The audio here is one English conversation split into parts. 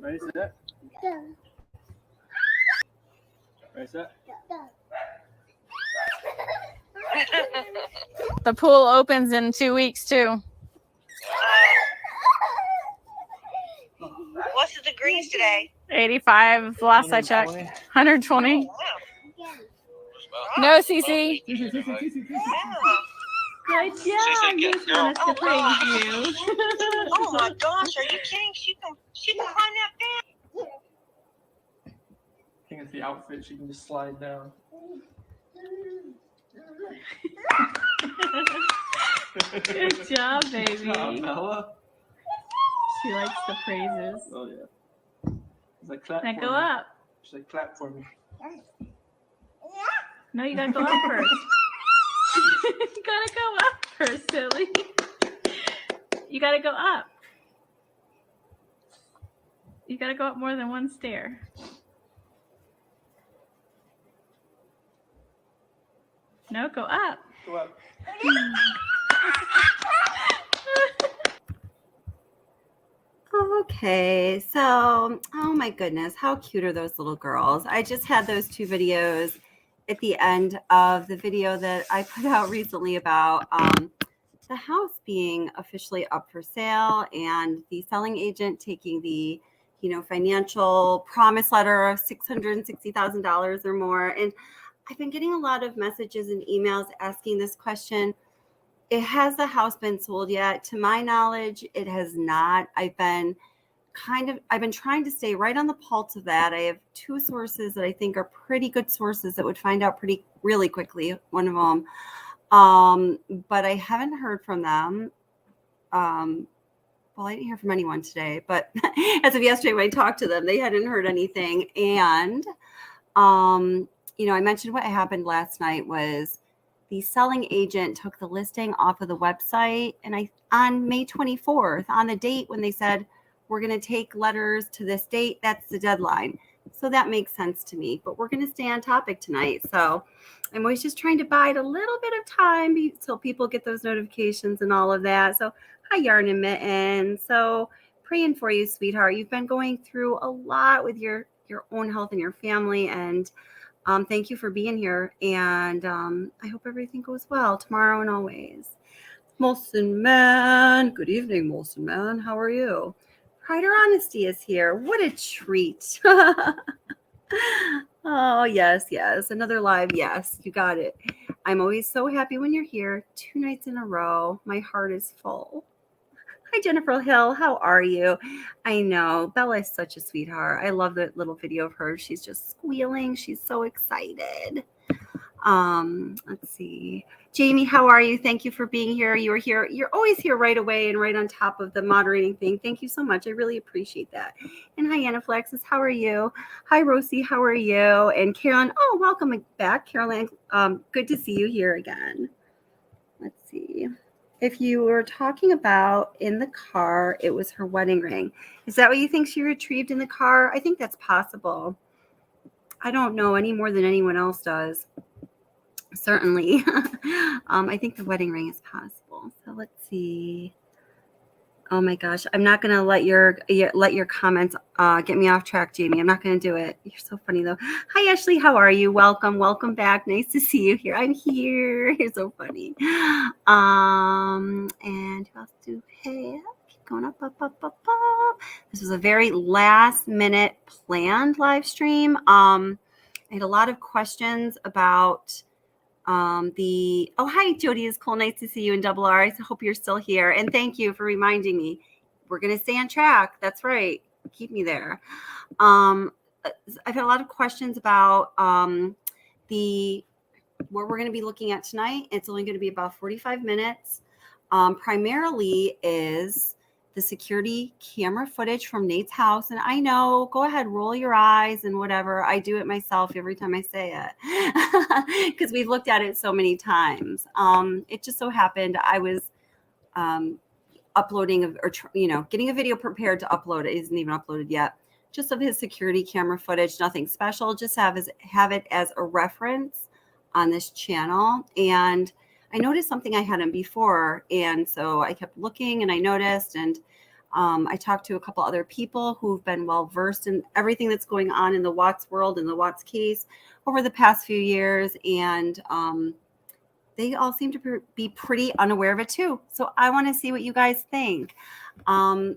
Ready, set. Ready, set. The pool opens in 2 weeks too. What's the degrees today? 85 last I checked. 120. Oh, wow. No, CC. Good job. Good Just to praise you. Oh my gosh, are you kidding? She can climb that fence. I think it's the outfit. She can just slide down. Good job, baby. Good job, Bella. She likes the praises. Oh yeah. She's like, clap Now for go me. up. She's like, clap for me. No, you gotta go up first. You gotta go up first, silly. You gotta go up. You gotta go up more than one stair. No, go up. Go up. Okay, so, oh my goodness, how cute are those little girls? I just had those 2 videos at the end of the video that I put out recently about the house being officially up for sale and the selling agent taking the, financial promise letter of $660,000 or more. And I've been getting a lot of messages and emails asking this question. Has the house been sold yet? To my knowledge, it has not. I've been trying to stay right on the pulse of that. I have 2 sources that I think are pretty good sources that would find out really quickly, one of them. But I haven't heard from them. Well, I didn't hear from anyone today, but as of yesterday when I talked to them, they hadn't heard anything. And, I mentioned what happened last night was the selling agent took the listing off of the website. And on May 24th, on the date when they said, we're going to take letters to this date, that's the deadline. So that makes sense to me, but we're going to stay on topic tonight. So I'm always just trying to bide a little bit of time until people get those notifications and all of that. So hi, Yarn and Mitten. So praying for you, sweetheart. You've been going through a lot with your own health and your family. And thank you for being here. And I hope everything goes well tomorrow and always. Molson Man. Good evening, Molson Man. How are you? Pride or Honesty is here. What a treat. Oh, yes. Another live. Yes, you got it. I'm always so happy when you're here. 2 nights in a row. My heart is full. Hi, Jennifer Hill. How are you? I know. Bella is such a sweetheart. I love the little video of her. She's just squealing. She's so excited. Let's see. Jamie, how are you? Thank you for being here. You were here. You're always here right away and right on top of the moderating thing. Thank you so much. I really appreciate that. And hi, Anaflexis. How are you? Hi, Rosie. How are you? And Carolyn. Oh, welcome back, Carolyn. Good to see you here again. Let's see. If you were talking about in the car, it was her wedding ring. Is that what you think she retrieved in the car? I think that's possible. I don't know any more than anyone else does. Certainly. I think the wedding ring is possible. So let's see. Oh my gosh. I'm not going to let your comments get me off track, Jamie. I'm not going to do it. You're so funny though. Hi, Ashley. How are you? Welcome back. Nice to see you here. I'm here. You're so funny. And who else do we have? Keep going up. This was a very last minute planned live stream. I had a lot of questions about hi, Jody. It's cool. Nice to see you in Double R. I hope you're still here. And thank you for reminding me. We're going to stay on track. That's right. Keep me there. I've had a lot of questions about what we're going to be looking at tonight. It's only going to be about 45 minutes. Primarily is the security camera footage from Nate's house. And I know, go ahead, roll your eyes and whatever. I do it myself every time I say it because we've looked at it so many times. It just so happened I was uploading getting a video prepared to upload. It isn't even uploaded yet. Just of his security camera footage, nothing special. Just have it as a reference on this channel. And I noticed something I hadn't before. And so I kept looking and I noticed, and I talked to a couple other people who've been well versed in everything that's going on in the Watts world and the Watts case over the past few years. And they all seem to be pretty unaware of it too. So I want to see what you guys think. I'm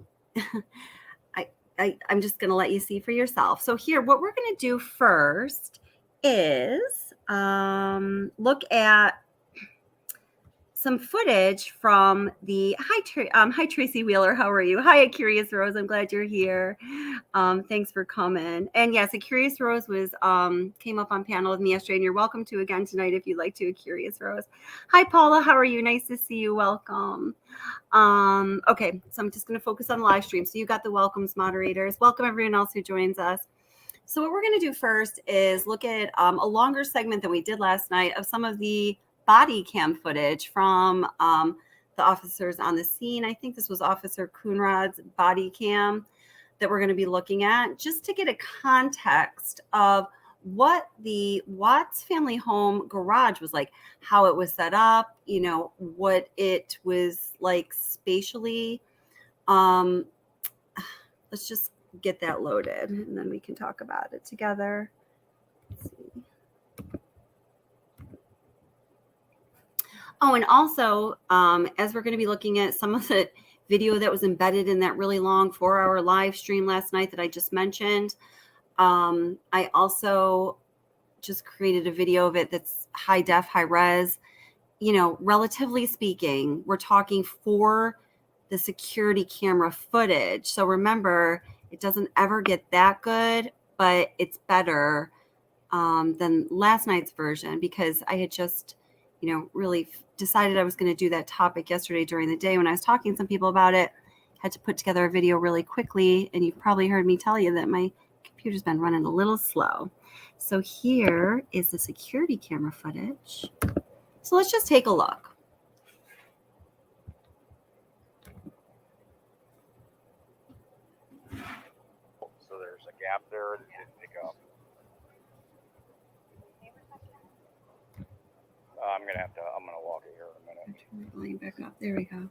just going to let you see for yourself. So here, what we're going to do first is look at some footage from the hi Tracy Wheeler, how are you? Hi, A Curious Rose, I'm glad you're here. Thanks for coming. And yes, A Curious Rose was came up on panel with me yesterday, and you're welcome to again tonight if you'd like to. A Curious Rose. Hi Paula, how are you? Nice to see you. Welcome. Okay, so I'm just going to focus on the live stream. So you got the welcomes moderators. Welcome everyone else who joins us. So what we're going to do first is look at a longer segment than we did last night of some of the body cam footage from the officers on the scene. I think this was Officer Coonrod's body cam that we're going to be looking at, just to get a context of what the Watts family home garage was like, how it was set up, you know, what it was like spatially. Let's just get that loaded and then we can talk about it together. Let's see. Oh, and also, as we're going to be looking at some of the video that was embedded in that really long 4-hour live stream last night that I just mentioned, I also just created a video of it that's high def, high res. You know, relatively speaking, we're talking for the security camera footage. So remember, it doesn't ever get that good, but it's better than last night's version, because I had just, you know, really decided I was going to do that topic yesterday during the day when I was talking to some people about it. Had to put together a video really quickly, and you've probably heard me tell you that my computer's been running a little slow. So here is the security camera footage. So let's just take a look. So there's a gap there that didn't pick up. I'm gonna walk it here in a minute. Turn the volume back up. There we go.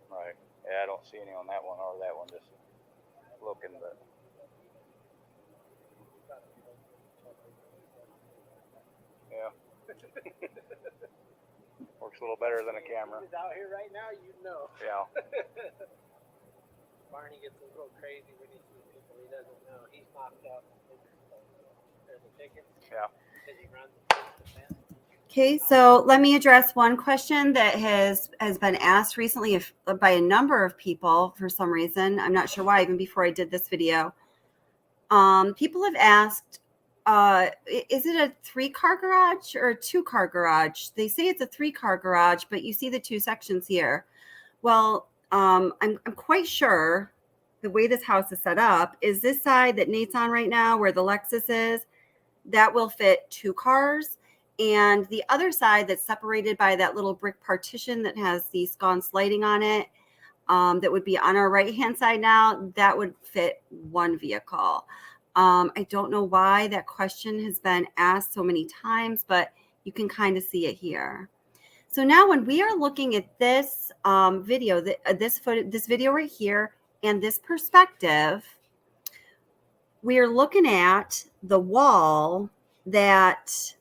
Right. Yeah, I don't see any on that one or that one. Just looking, but. Yeah. Works a little better than a camera. If he was out here right now, you'd know. Yeah. Barney gets a little crazy when he sees people he doesn't know. He's knocked up. There's a ticket. Yeah. Because he runs the fence. Okay, so let me address one question that has been asked recently by a number of people for some reason. I'm not sure why, even before I did this video. People have asked, is it a 3-car garage or a 2-car garage? They say it's a 3-car garage, but you see the 2 sections here. Well, I'm quite sure the way this house is set up is this side that Nate's on right now, where the Lexus is, that will fit 2 cars. And the other side that's separated by that little brick partition that has the sconce lighting on it, that would be on our right-hand side now, that would fit 1 vehicle. I don't know why that question has been asked so many times, but you can kind of see it here. So now when we are looking at this video, this video right here and this perspective, we are looking at the wall that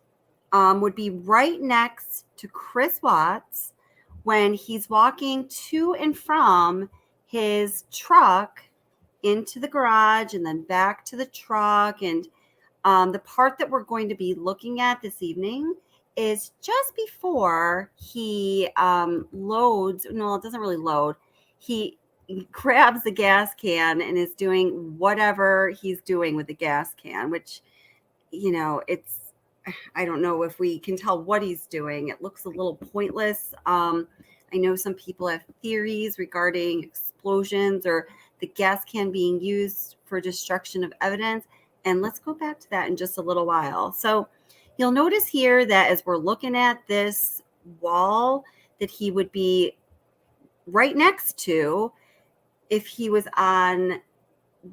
would be right next to Chris Wats when he's walking to and from his truck into the garage and then back to the truck. And the part that we're going to be looking at this evening is just before he loads. No, it doesn't really load. He grabs the gas can and is doing whatever he's doing with the gas can, which, you know, I don't know if we can tell what he's doing. It looks a little pointless. I know some people have theories regarding explosions or the gas can being used for destruction of evidence. And let's go back to that in just a little while. So you'll notice here that as we're looking at this wall that he would be right next to if he was on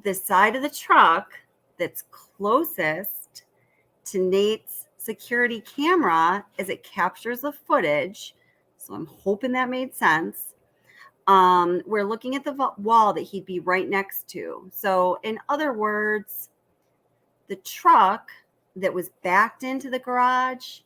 the side of the truck that's closest to Nate's security camera as it captures the footage. So I'm hoping that made sense. We're looking at the wall that he'd be right next to. So in other words, the truck that was backed into the garage,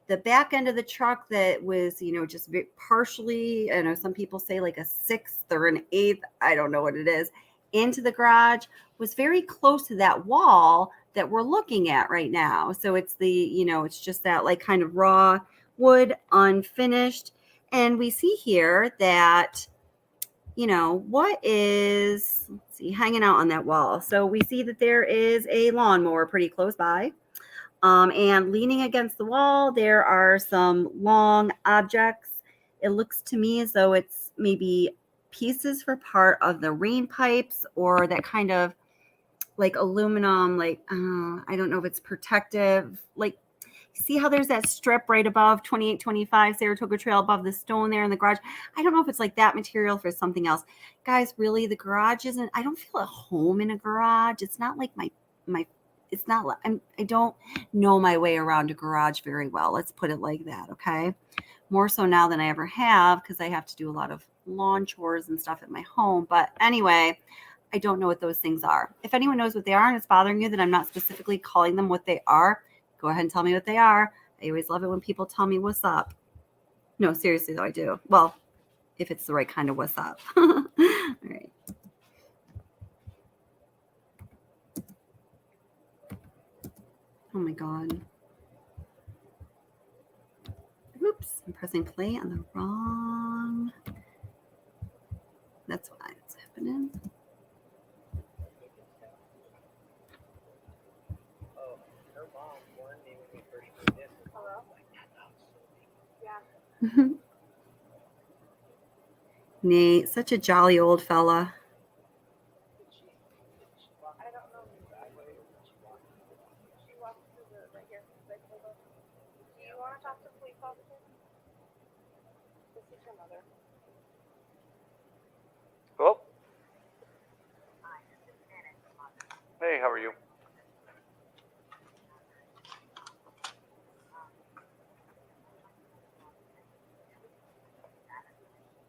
the back end of the truck that was, just partially, I know some people say like a sixth or an eighth, I don't know what it is, into the garage was very close to that wall that we're looking at right now. So it's it's just that like kind of raw wood, unfinished. And we see here that, what is, let's see, hanging out on that wall. So we see that there is a lawnmower pretty close by. And leaning against the wall, there are some long objects. It looks to me as though it's maybe pieces for part of the rain pipes or that kind of like aluminum, like, I don't know if it's protective. Like, see how there's that strip right above 2825 Saratoga Trail above the stone there in the garage? I don't know if it's like that material for something else. Guys, really, the garage isn't, I don't feel at home in a garage. It's not like it's not, I don't know my way around a garage very well. Let's put it like that, okay? More so now than I ever have because I have to do a lot of lawn chores and stuff at my home. But anyway, I don't know what those things are. If anyone knows what they are and it's bothering you that I'm not specifically calling them what they are, go ahead and tell me what they are. I always love it when people tell me what's up. No, seriously though, I do. Well, if it's the right kind of what's up. All right. Oh my God. Oops, I'm pressing play on the wrong. That's why it's happening. Oh, her mom warned me when we first moved in. Hello? Like, that dog's so big. Yeah. Nate, such a jolly old fella. I don't know the driveway. She walked through the right here. Do you want to talk to the police officer? This is your mother. Hello? Hey, how are you?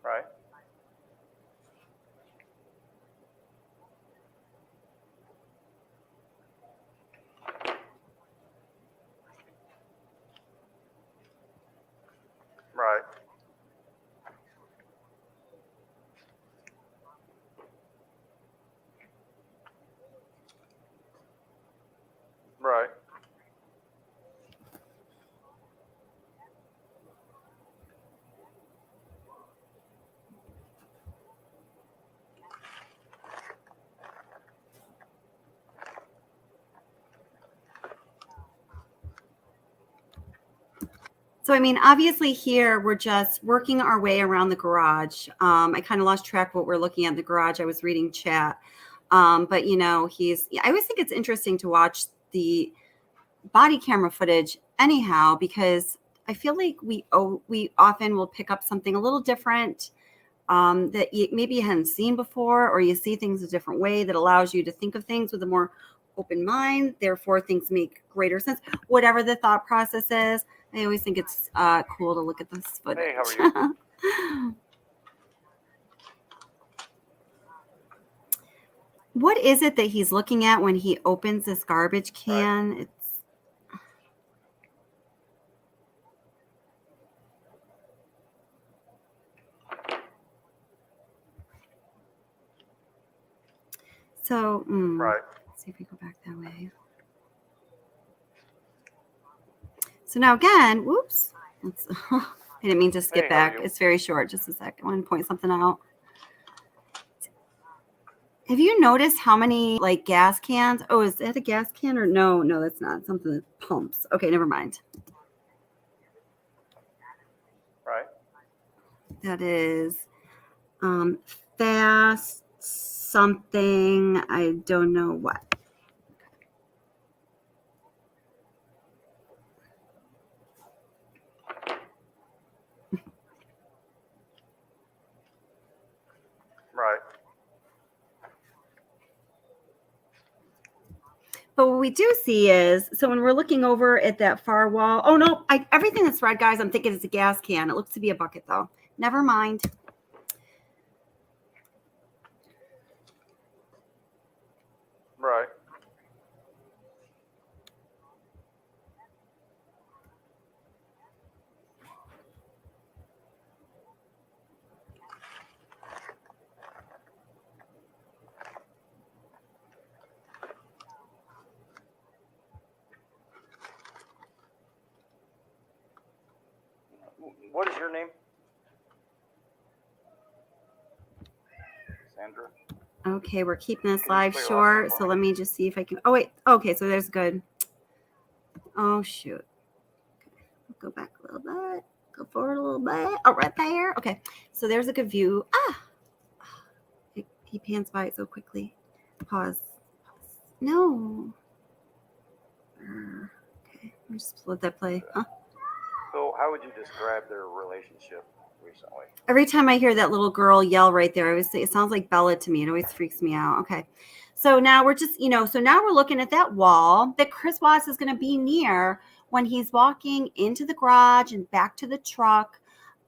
Right. Right. Right. So, I mean, obviously here we're just working our way around the garage. I kind of lost track of what we're looking at in the garage. I was reading chat. But, I always think it's interesting to watch the body camera footage anyhow, because I feel like we often will pick up something a little different that maybe you hadn't seen before, or you see things a different way that allows you to think of things with a more open mind. Therefore, things make greater sense. Whatever the thought process is, I always think it's cool to look at this footage. Hey, how are you? What is it that he's looking at when he opens this garbage can? Right. It's so. Right. Let's see if we go back that way. So now again, whoops. I didn't mean to skip Hey, how are back. you? It's very short. Just a second. I want to point something out. Have you noticed how many like gas cans? Oh, is that a gas can or no? No, that's not. Something that pumps. Okay, never mind. Right. That is fast something. I don't know what. Right. But what we do see is, so when we're looking over at that far wall, oh no, everything that's red, guys, I'm thinking it's a gas can. It looks to be a bucket though. Never mind. Right. What is your name? Sandra? Okay, we're keeping this live short, so let me just see if I can. Oh wait, okay, so there's good. Oh shoot. Go back a little bit. Go forward a little bit. Oh, right there. Okay, so there's a good view. He pans by it so quickly. Pause. No. Okay, I'll just let that play. Huh? So, how would you describe their relationship recently? Every time I hear that little girl yell right there, I always say it sounds like Bella to me. It always freaks me out. Okay. So now we're just, so now we're looking at that wall that Chris Wats is going to be near when he's walking into the garage and back to the truck,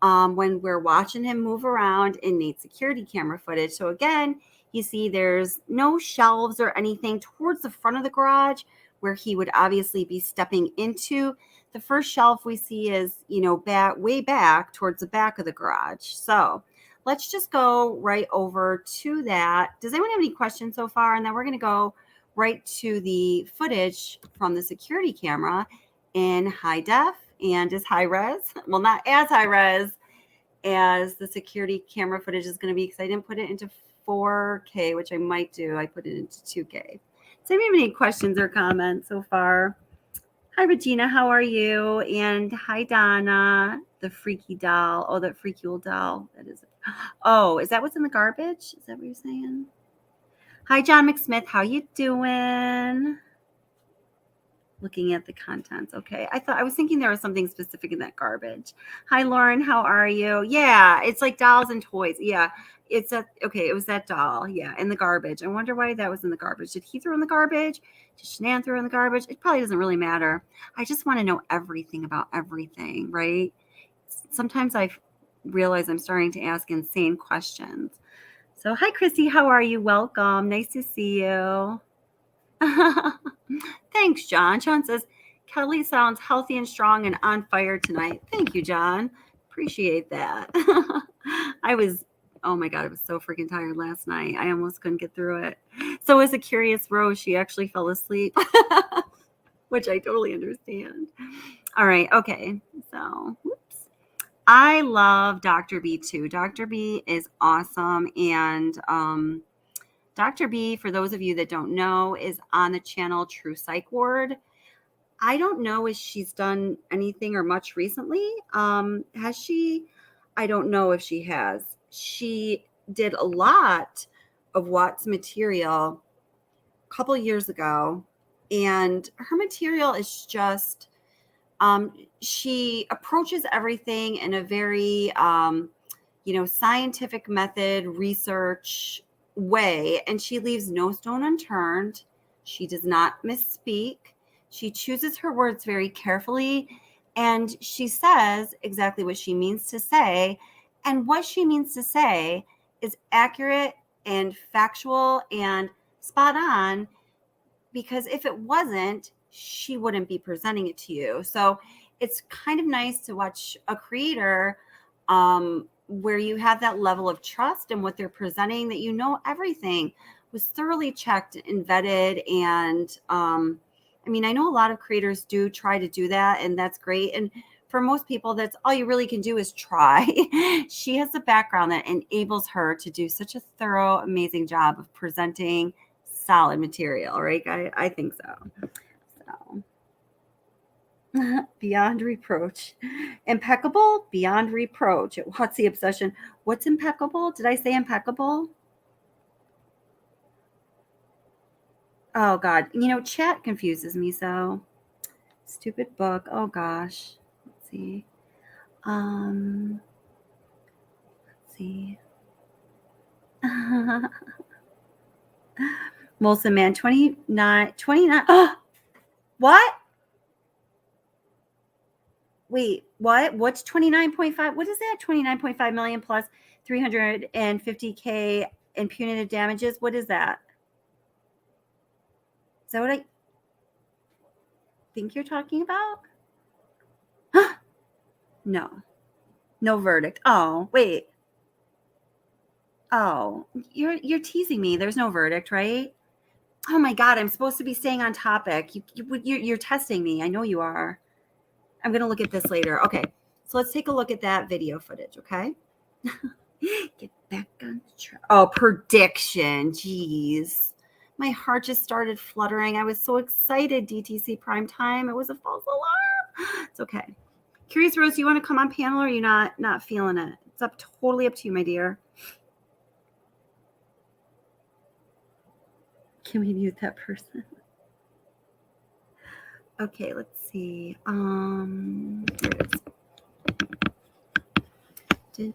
when we're watching him move around in Nate's security camera footage. So again, you see there's no shelves or anything towards the front of the garage where he would obviously be stepping into. The first shelf we see is, way back towards the back of the garage. So let's just go right over to that. Does anyone have any questions so far? And then we're going to go right to the footage from the security camera in high def and as high res. Well, not as high res as the security camera footage is going to be, because I didn't put it into 4K, which I might do. I put it into 2K. Does anyone have any questions or comments so far? Hi, Regina. How are you? And hi, Donna, the freaky doll. Oh, that freaky old doll. That is. Oh, is that what's in the garbage? Is that what you're saying? Hi, John McSmith. How you doing? Looking at the contents. Okay. I was thinking there was something specific in that garbage. Hi, Lauren. How are you? Yeah, it's like dolls and toys. Yeah, it was that doll. Yeah, in the garbage. I wonder why that was in the garbage. Did he throw in the garbage? Did Shanann throw in the garbage? It probably doesn't really matter. I just want to know everything about everything, right? Sometimes I realize I'm starting to ask insane questions. So, hi, Chrissy. How are you? Welcome. Nice to see you. Thanks, John. John says, Kelly sounds healthy and strong and on fire tonight. Thank you, John. Appreciate that. Oh my God, I was so freaking tired last night. I almost couldn't get through it. So as a curious Rose, she actually fell asleep, which I totally understand. All right. Okay. So, whoops. I love Dr. B too. Dr. B is awesome. And, Dr. B, for those of you that don't know, is on the channel True Psych Ward. I don't know if she's done anything or much recently. Has she? I don't know if she has. She did a lot of Watts material a couple years ago, and her material is just, she approaches everything in a very, scientific method, research way, and she leaves no stone unturned. She does not misspeak. She chooses her words very carefully, and she says exactly what she means to say. And what she means to say is accurate and factual and spot on, because if it wasn't, she wouldn't be presenting it to you. So it's kind of nice to watch a creator where you have that level of trust in what they're presenting, that everything was thoroughly checked and vetted. And I know a lot of creators do try to do that, and that's great. And for most people, that's all you really can do is try. She has a background that enables her to do such a thorough, amazing job of presenting solid material, right? I think so. Beyond reproach. Impeccable, beyond reproach. What's the obsession? What's impeccable? Did I say impeccable? Oh God, chat confuses me so. Stupid book. Oh gosh. Let's see. Let's see. Molson Man, 29. Oh, what? Wait, what? What's 29.5? What is that? 29.5 million plus 350K in punitive damages? What is that? Is that what I think you're talking about? No. No verdict. Oh, wait. Oh, you're teasing me. There's no verdict, right? Oh my God, I'm supposed to be staying on topic. You're testing me. I know you are. I'm going to look at this later. Okay, so let's take a look at that video footage, okay? Get back on track. Oh, prediction. Jeez. My heart just started fluttering. I was so excited, DTC prime time. It was a false alarm. It's okay. Curious Rose, do you want to come on panel or are you not feeling it? It's totally up to you, my dear. Can we mute that person? Okay, let's see. There it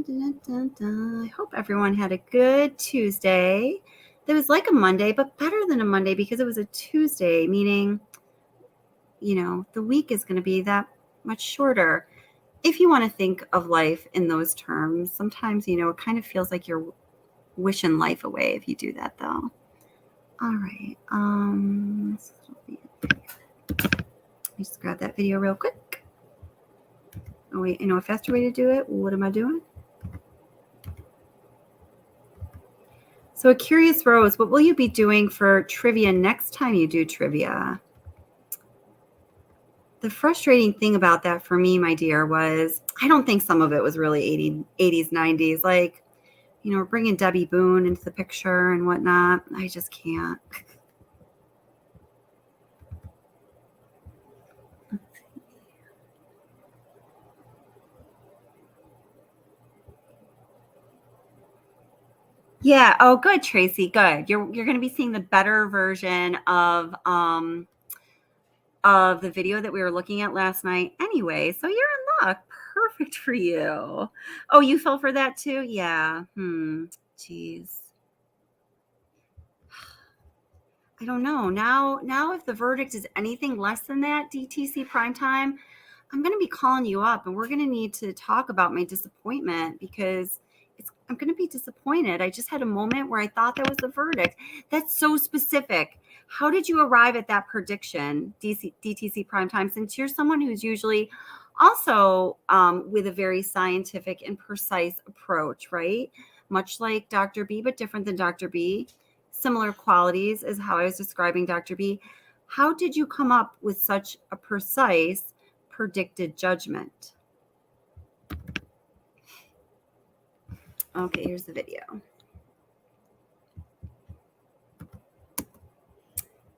is. I hope everyone had a good Tuesday. It was like a Monday, but better than a Monday because it was a Tuesday, meaning, the week is going to be that much shorter. If you want to think of life in those terms, sometimes, it kind of feels like you're wishing life away if you do that, though. All right. Let me just grab that video real quick. Oh, wait, I know a faster way to do it. What am I doing? So, a Curious Rose, what will you be doing for trivia next time you do trivia? The frustrating thing about that for me, my dear, was I don't think some of it was really 80s, 90s. Like, we're bringing Debbie Boone into the picture and whatnot. I just can't. Yeah. Oh, good, Tracy. Good. You're going to be seeing the better version of the video that we were looking at last night anyway. So you're in luck. Perfect for you. Oh, you fell for that too? Yeah. Jeez. I don't know. Now if the verdict is anything less than that, DTC primetime, I'm going to be calling you up and we're going to need to talk about my disappointment because I'm going to be disappointed. I just had a moment where I thought that was the verdict. That's so specific. How did you arrive at that prediction, DTC primetime, since you're someone who's usually also with a very scientific and precise approach, right? Much like Dr. B, but different than Dr. B. Similar qualities is how I was describing Dr. B. How did you come up with such a precise predicted judgment? Okay, here's the video.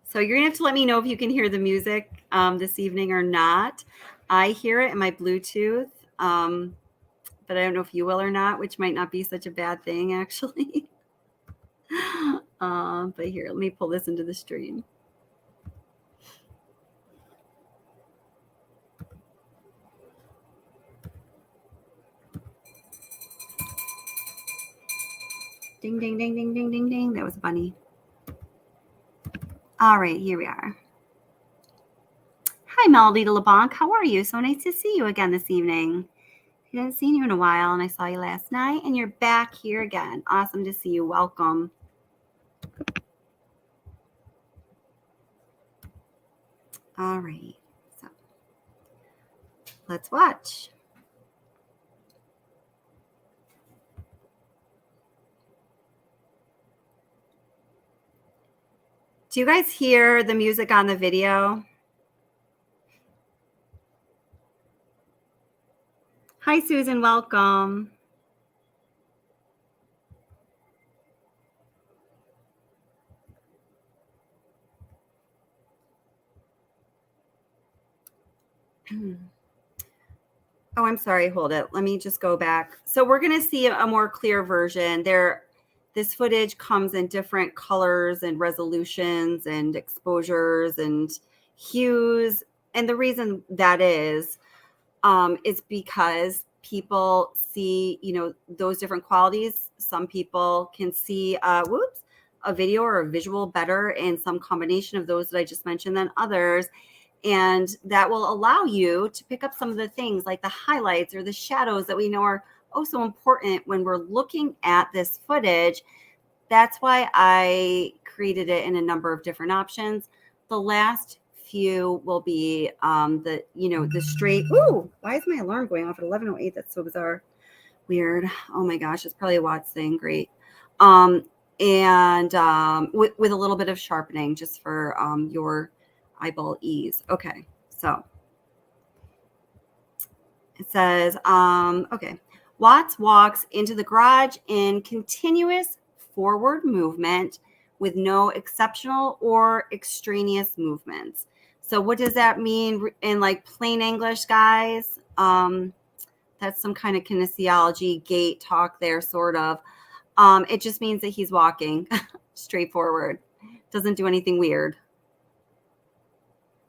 So you're going to have to let me know if you can hear the music this evening or not. I hear it in my Bluetooth, but I don't know if you will or not, which might not be such a bad thing, actually. But here, let me pull this into the stream. Ding, ding, ding, ding, ding, ding, ding. That was funny. All right, here we are. Hi, Melody de LeBlanc. How are you? So nice to see you again this evening. I hadn't seen you in a while, and I saw you last night, and you're back here again. Awesome to see you. Welcome. All right, so let's watch. Do you guys hear the music on the video? Hi, Susan. Welcome. Oh, I'm sorry. Hold it. Let me just go back. So we're going to see a more clear version. This footage comes in different colors and resolutions and exposures and hues. And the reason that is because people see, those different qualities. Some people can see, a video or a visual better in some combination of those that I just mentioned than others. And that will allow you to pick up some of the things like the highlights or the shadows that we know are oh so important when we're looking at this footage. That's why I created it in a number of different options. The last few will be the straight. Ooh, why is my alarm going off at 11:08? That's so bizarre. Weird. Oh my gosh, it's probably a Watts thing. Great. With a little bit of sharpening just for your eyeball ease. Okay, so it says, okay. Watts walks into the garage in continuous forward movement with no exceptional or extraneous movements. So what does that mean in like plain English, guys? That's some kind of kinesiology gait talk there, sort of. It just means that he's walking straightforward. Doesn't do anything weird.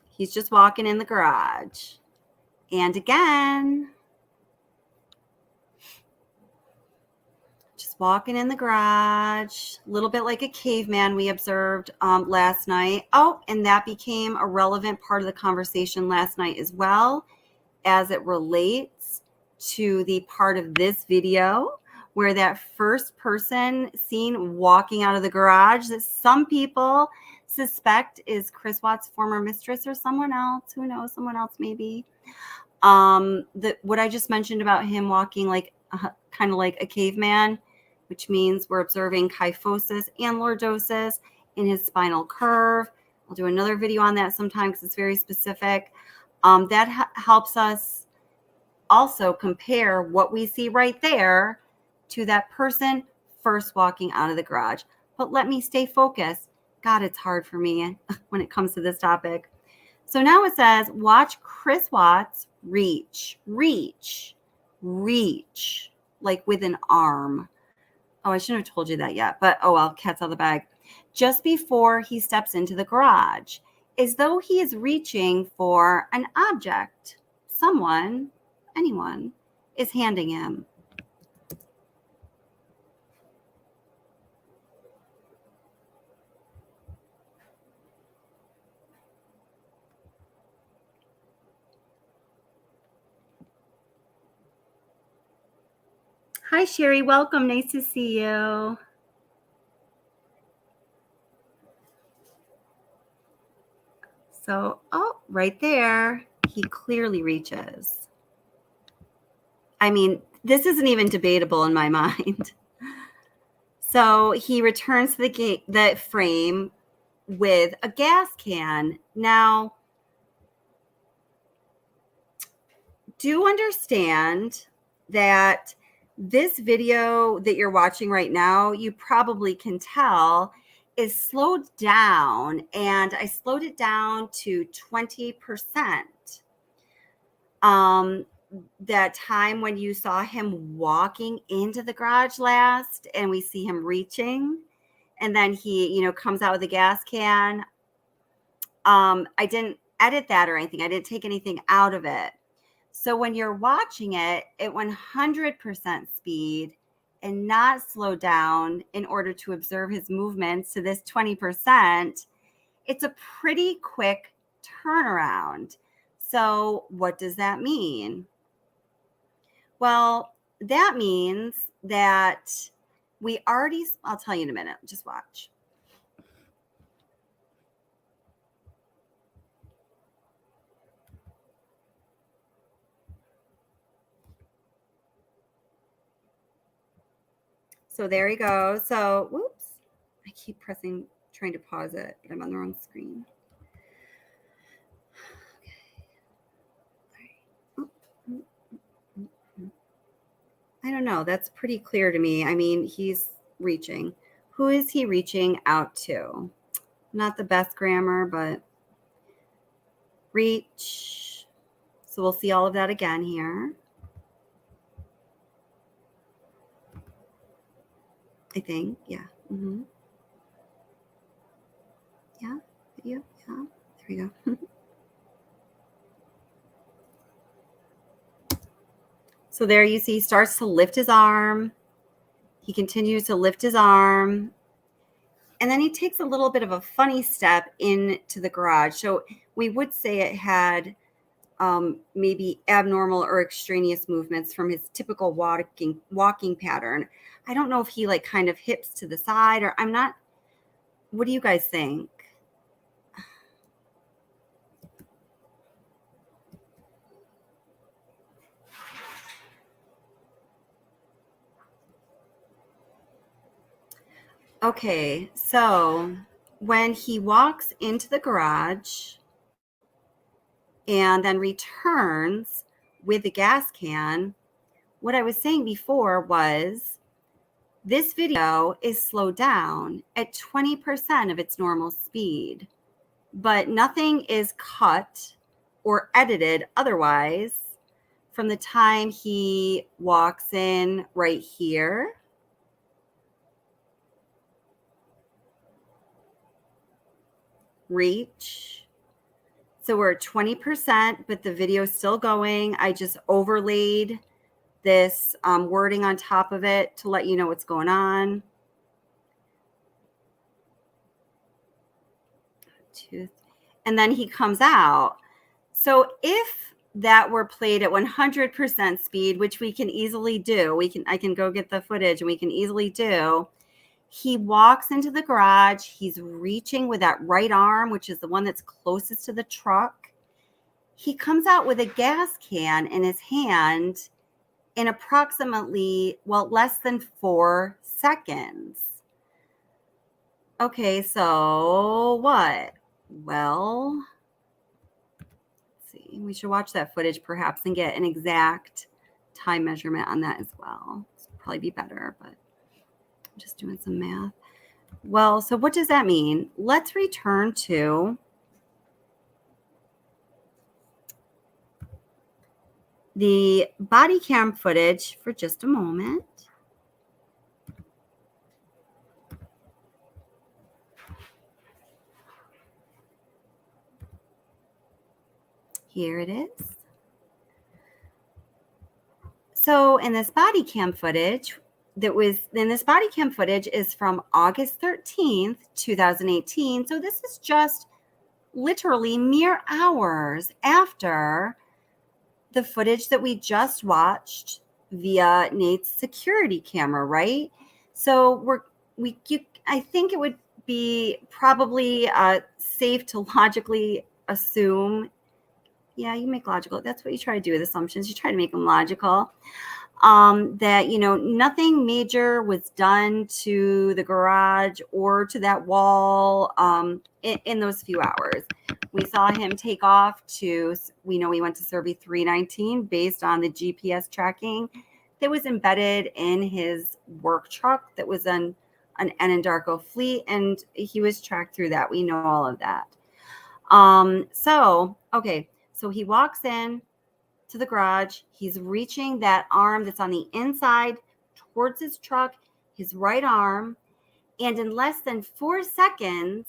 He's just walking in the garage. And again, just walking in the garage, a little bit like a caveman we observed last night. Oh, and that became a relevant part of the conversation last night as well, as it relates to the part of this video where that first person seen walking out of the garage that some people suspect is Chris Wats' former mistress or someone else. Who knows? Someone else maybe. What I just mentioned about him walking like kind of like a caveman, which means we're observing kyphosis and lordosis in his spinal curve. I'll do another video on that sometime because it's very specific. That helps us also compare what we see right there to that person first walking out of the garage. But let me stay focused. God, it's hard for me when it comes to this topic. So now it says, watch Chris Wats reach, like with an arm. Oh, I shouldn't have told you that yet, but oh well, cat's out of the bag. Just before he steps into the garage, as though he is reaching for an object. Someone, anyone, is handing him. Hi, Sherry. Welcome. Nice to see you. So, oh, right there, he clearly reaches. I mean, this isn't even debatable in my mind. So he returns to the frame with a gas can. Now, do understand that this video that you're watching right now, you probably can tell, is slowed down, and I slowed it down to 20%. That time when you saw him walking into the garage last, and we see him reaching, and then he, comes out with a gas can. I didn't edit that or anything. I didn't take anything out of it. So when you're watching it at 100% speed and not slow down in order to observe his movements to this 20%, it's a pretty quick turnaround. So what does that mean? Well, that means that I'll tell you in a minute, just watch. So there you go. So, whoops, I keep trying to pause it, but I'm on the wrong screen. I don't know. That's pretty clear to me. I mean, he's reaching. Who is he reaching out to? Not the best grammar, but reach. So we'll see all of that again here. I think, yeah. Mm-hmm. Yeah. There we go. So there you see, he starts to lift his arm. He continues to lift his arm. And then he takes a little bit of a funny step into the garage. So we would say it had maybe abnormal or extraneous movements from his typical walking pattern. I don't know if he like kind of hips to the side, or I'm not. What do you guys think? Okay, so when he walks into the garage and then returns with the gas can, what I was saying before was this video is slowed down at 20% of its normal speed, but nothing is cut or edited otherwise from the time he walks in right here. Reach. So we're at 20%, but the video is still going. I just overlaid this wording on top of it to let you know what's going on. And then he comes out. So if that were played at 100% speed, which we can easily do, I can go get the footage and we can easily do. He walks into the garage. He's reaching with that right arm, which is the one that's closest to the truck. He comes out with a gas can in his hand in approximately, less than 4 seconds. Okay, so what? Well, let's see. We should watch that footage perhaps and get an exact time measurement on that as well. This would probably be better, but I'm just doing some math. Well, so what does that mean? Let's return to the body cam footage for just a moment. Here it is. So in this body cam footage, this body cam footage is from August 13th, 2018. So this is just literally mere hours after the footage that we just watched via Nate's security camera, right? So I think it would be probably safe to logically assume. Yeah, you make logical. That's what you try to do with assumptions. You try to make them logical. That, nothing major was done to the garage or to that wall in those few hours. We saw him take off we know he went to Serby 319 based on the GPS tracking that was embedded in his work truck that was an Anandarko fleet, and he was tracked through that. We know all of that. So he walks in to the garage. He's reaching that arm that's on the inside towards his truck, his right arm. And in less than 4 seconds,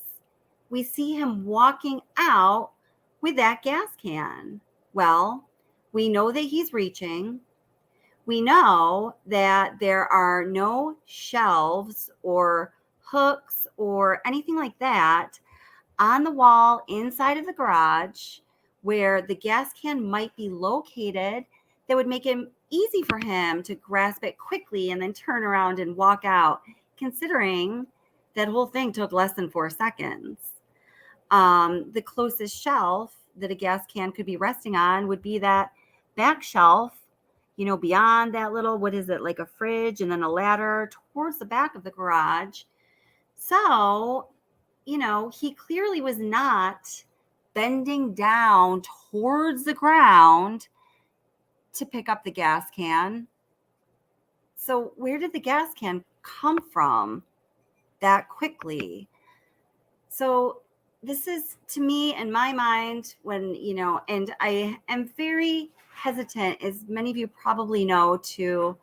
we see him walking out with that gas can. Well, we know that he's reaching. We know that there are no shelves or hooks or anything like that on the wall inside of the garage where the gas can might be located that would make it easy for him to grasp it quickly and then turn around and walk out, considering that whole thing took less than 4 seconds. The closest shelf that a gas can could be resting on would be that back shelf, beyond that little, what is it, like a fridge and then a ladder towards the back of the garage. So, he clearly was not bending down towards the ground to pick up the gas can. So where did the gas can come from that quickly? So this is, to me, in my mind, when, and I am very hesitant, as many of you probably know, to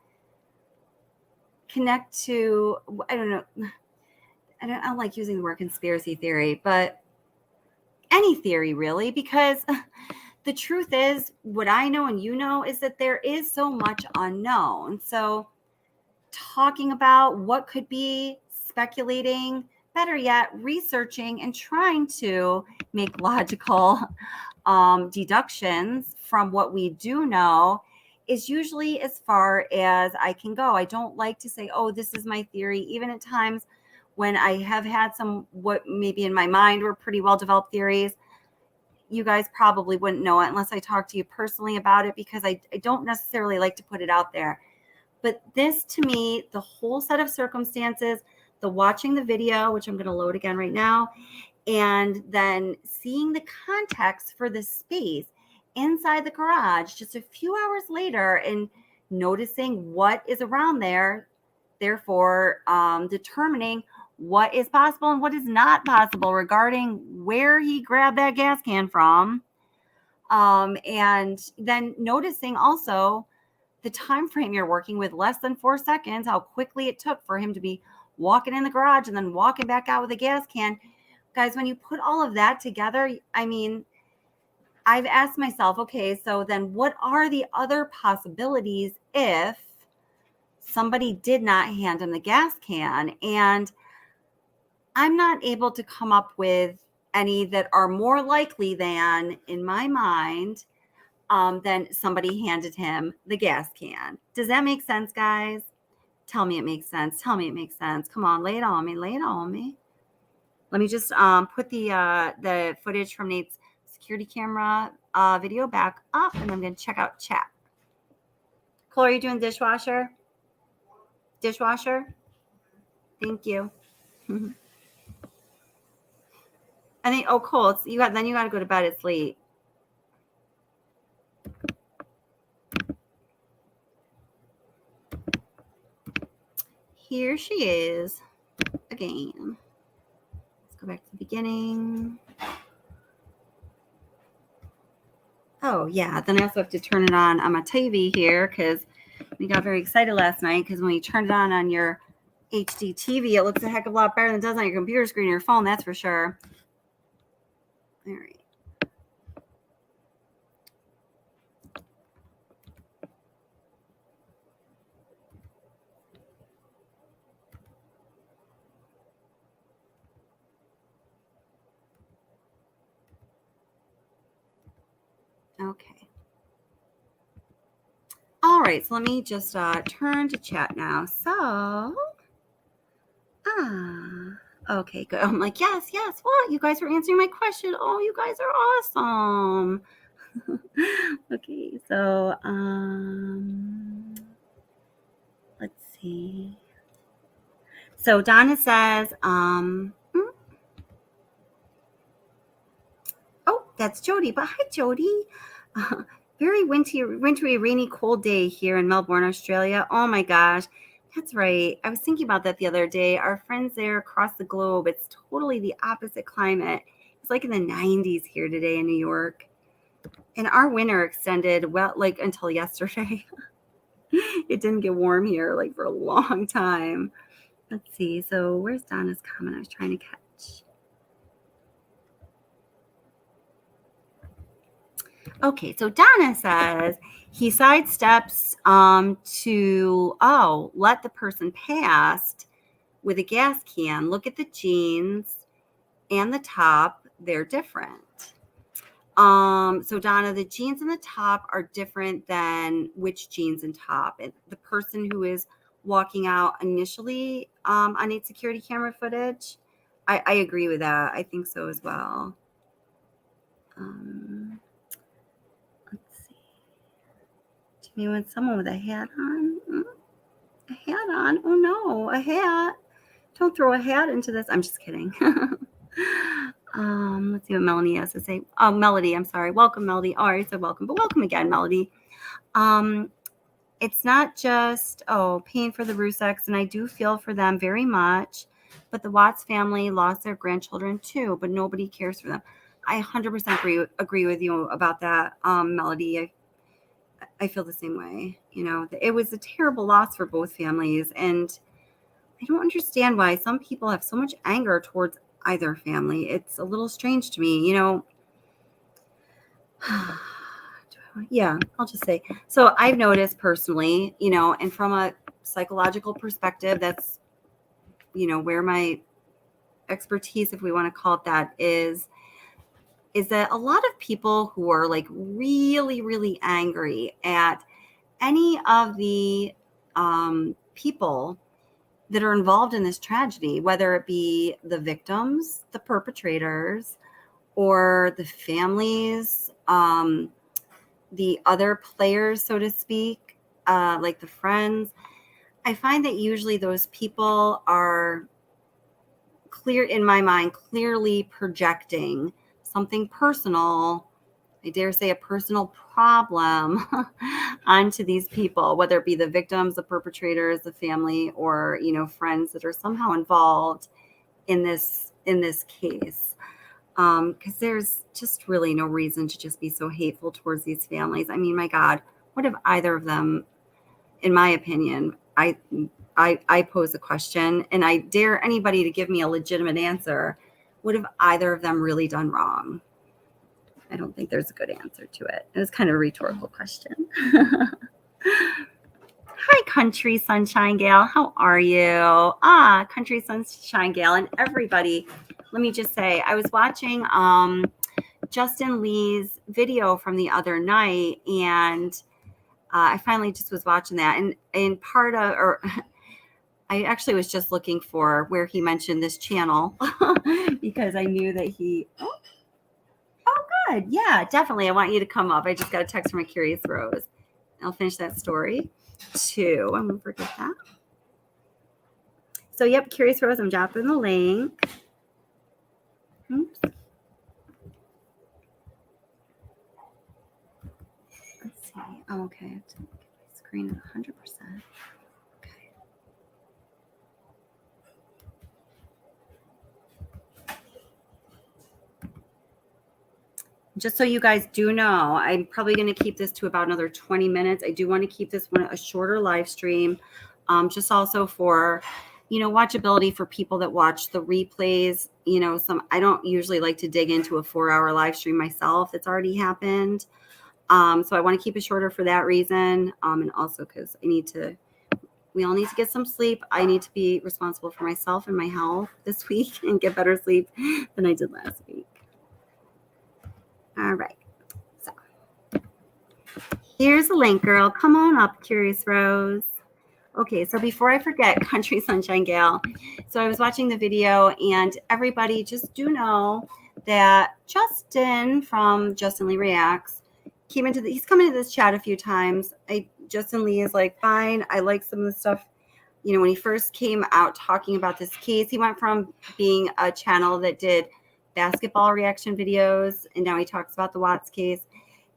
connect to, I don't like using the word conspiracy theory, but any theory really, because the truth is, what I know and is that there is so much unknown. So talking about what could be, speculating, better yet, researching and trying to make logical deductions from what we do know is usually as far as I can go. I don't like to say, oh, this is my theory, even at times when I have had some what maybe in my mind were pretty well developed theories. You guys probably wouldn't know it unless I talk to you personally about it, because I don't necessarily like to put it out there. But this, to me, the whole set of circumstances, the watching the video, which I'm going to load again right now, and then seeing the context for the space inside the garage just a few hours later and noticing what is around there, therefore determining what is possible and what is not possible regarding where he grabbed that gas can from, and then noticing also the time frame you're working with, less than 4 seconds, how quickly it took for him to be walking in the garage and then walking back out with a gas can. Guys, when you put all of that together, I mean, I've asked myself, okay, so then what are the other possibilities if somebody did not hand him the gas can? And I'm not able to come up with any that are more likely than, in my mind, than somebody handed him the gas can. Does that make sense, guys? Tell me it makes sense. Tell me it makes sense. Come on, lay it on me. Lay it on me. Let me just put the footage from Nate's security camera video back up, and I'm going to check out chat. Cole, are you doing dishwasher? Dishwasher? Thank you. I think, oh, Cole, you got to go to bed. It's late. Here she is again. Let's go back to the beginning. Oh, yeah. Then I also have to turn it on my TV here because we got very excited last night because when you turn it on your HD TV, it looks a heck of a lot better than it does on your computer screen or your phone, that's for sure. All right. Okay. All right, so let me just turn to chat now. So, okay, good. I'm like, yes, what? You guys were answering my question. Oh, you guys are awesome. Okay, so, let's see. So Donna says, oh, that's Jody. But hi, Jody. Very wintry, rainy, cold day here in Melbourne, Australia. Oh my gosh. That's right. I was thinking about that the other day. Our friends there across the globe, it's totally the opposite climate. It's like in the 90s here today in New York. And our winter extended, well, like until yesterday. It didn't get warm here like for a long time. Let's see. So where's Donna's comment I was trying to catch? Okay, so Donna says he sidesteps to let the person past with a gas can. Look at the jeans and the top; they're different. So Donna, the jeans and the top are different than which jeans and top. The person who is walking out initially on its security camera footage, I agree with that. I think so as well. Let's see. Do you want someone with a hat on? A hat on? Oh no, a hat. Don't throw a hat into this. I'm just kidding. Let's see what Melanie has to say. Oh, Melody, I'm sorry. Welcome, Melody. Oh, I already said welcome, but welcome again, Melody. It's not just, paying for the Ruseks, and I do feel for them very much, but the Watts family lost their grandchildren too, but nobody cares for them. I 100% agree with you about that, Melody. I feel the same way. You know, it was a terrible loss for both families, and I don't understand why some people have so much anger towards either family. It's a little strange to me, you know. Yeah, I'll just say. So I've noticed personally, you know, and from a psychological perspective, that's, you know, where my expertise, if we want to call it that, is that a lot of people who are like really, really angry at any of the people that are involved in this tragedy, whether it be the victims, the perpetrators, or the families, the other players, so to speak, like the friends, I find that usually those people are in my mind, clearly projecting something personal, I dare say a personal problem onto these people, whether it be the victims, the perpetrators, the family, or, you know, friends that are somehow involved in this case. Because there's just really no reason to just be so hateful towards these families. I mean, my God, what if either of them, in my opinion, I pose a question, and I dare anybody to give me a legitimate answer. What have either of them really done wrong? I don't think there's a good answer to it. It was kind of a rhetorical question. Hi, Country Sunshine Gal. How are you? Country Sunshine Gal, and everybody. Let me just say, I was watching Justin Lee's video from the other night, and I finally just was watching that, and part of, or I actually was just looking for where he mentioned this channel because I knew that he. Oh, good. Yeah, definitely. I want you to come up. I just got a text from a Curious Rose. I'll finish that story too. I won't forget that. So, yep, Curious Rose. I'm dropping the link. Oops. Let's see. Oh, okay. I have to get my screen at 100%. Okay. Just so you guys do know, I'm probably going to keep this to about another 20 minutes. I do want to keep this one a shorter live stream, just also for, you know, watchability for people that watch the replays. You know, I don't usually like to dig into a 4-hour live stream myself. It's already happened. So I want to keep it shorter for that reason. And also because we all need to get some sleep. I need to be responsible for myself and my health this week and get better sleep than I did last week. All right. So here's a link, girl. Come on up, Curious Rose. Okay, so before I forget, Country Sunshine Gal. So I was watching the video, and everybody just do know that Justin from Justin Lee Reacts he's come into this chat a few times. Justin Lee is like, fine. I like some of the stuff. You know, when he first came out talking about this case, he went from being a channel that did basketball reaction videos, and now he talks about the Watts case.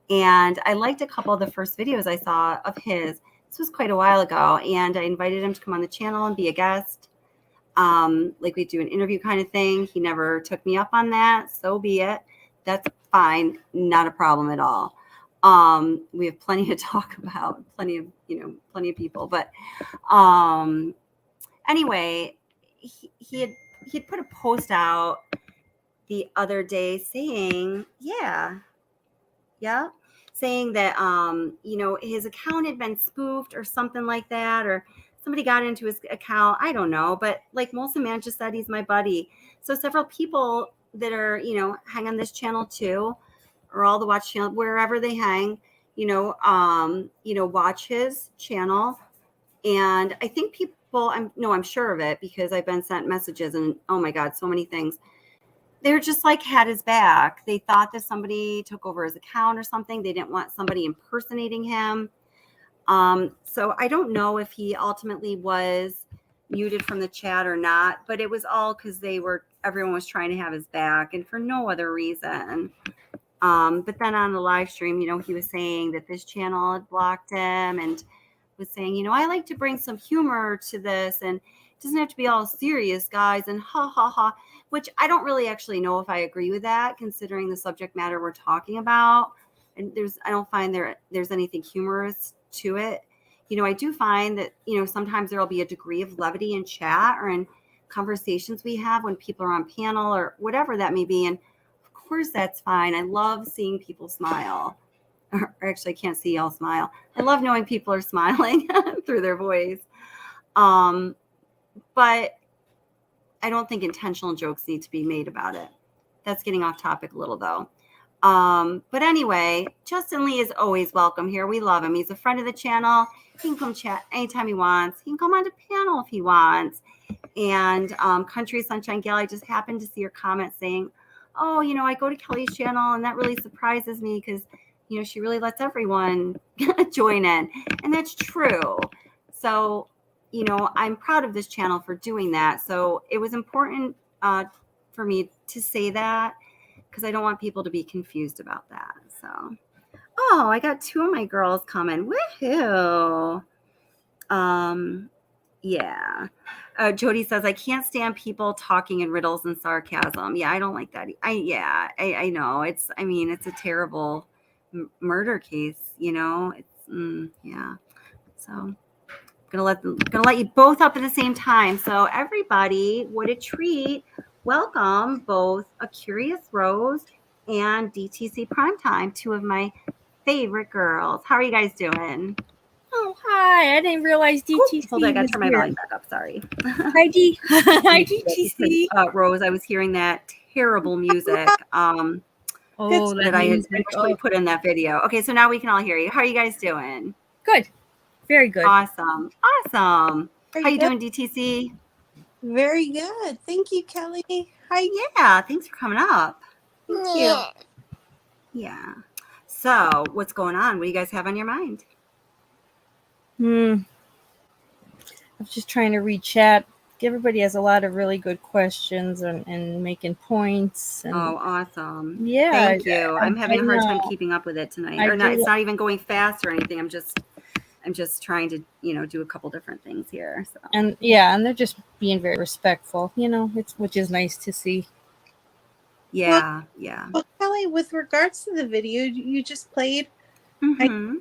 And I liked a couple of the first videos I saw of his. This was quite a while ago, and I invited him to come on the channel and be a guest. Like we do an interview kind of thing. He never took me up on that. So be it. That's fine. Not a problem at all. We have plenty to talk about, plenty of people. But anyway, he had put a post out the other day saying, saying that, you know, his account had been spoofed or something like that, or somebody got into his account. I don't know. But like Molson Man just said, he's my buddy. So several people that are, you know, hang on this channel too, or all the Watch channel, wherever they hang, watch his channel. And I think people, I'm sure of it because I've been sent messages, and oh my God, so many things. They're just like had his back. They thought that somebody took over his account or something. They didn't want somebody impersonating him. So I don't know if he ultimately was muted from the chat or not, but it was all because everyone was trying to have his back and for no other reason. But then on the live stream, you know, he was saying that this channel had blocked him and was saying, you know, I like to bring some humor to this, and it doesn't have to be all serious, guys, and ha ha ha, which I don't really actually know if I agree with that, considering the subject matter we're talking about. And I don't find there's anything humorous to it. You know, I do find that, you know, sometimes there'll be a degree of levity in chat or in conversations we have when people are on panel or whatever that may be. And of course, that's fine. I love seeing people smile. Or actually, I can't see y'all smile. I love knowing people are smiling through their voice. But don't think intentional jokes need to be made about it. That's getting off topic a little though. But anyway, Justin Lee is always welcome here. We love him. He's a friend of the channel. He can come chat anytime he wants. He can come on the panel if he wants. And Country Sunshine Gal, I just happened to see your comment saying, oh, you know, I go to Kelly's channel and that really surprises me because, you know, she really lets everyone join in. And that's true. So, you know, I'm proud of this channel for doing that. So it was important for me to say that because I don't want people to be confused about that. So, oh, I got 2 of my girls coming. Woohoo. Yeah. Jody says, I can't stand people talking in riddles and sarcasm. Yeah, I don't like that. I know. It's a terrible murder case, you know. It's yeah. So gonna let you both up at the same time. So everybody, what a treat. Welcome both A Curious Rose and DTC Primetime, 2 of my favorite girls. How are you guys doing? Oh, hi. I didn't realize DTC Hold on, I got was to turn my here. volume back up. Sorry. Hi, Hi, DTC. Rose, I was hearing that terrible music Oh, that I had initially put in that video. Okay, so now we can all hear you. How are you guys doing? Good. Very good. Awesome. How you doing, DTC? Very good. Thank you, Kelly. Hi. Yeah, thanks for coming up. Thank you. Yeah. So, what's going on? What do you guys have on your mind? I'm just trying to read chat. Everybody has a lot of really good questions and making points. And, oh, awesome. Yeah. Thank you. I'm having a hard time keeping up with it tonight. It's not even going fast or anything. I'm just trying to, you know, do a couple different things here. So. And they're just being very respectful, you know, which is nice to see. Yeah. Well, Kelly, with regards to the video you just played, I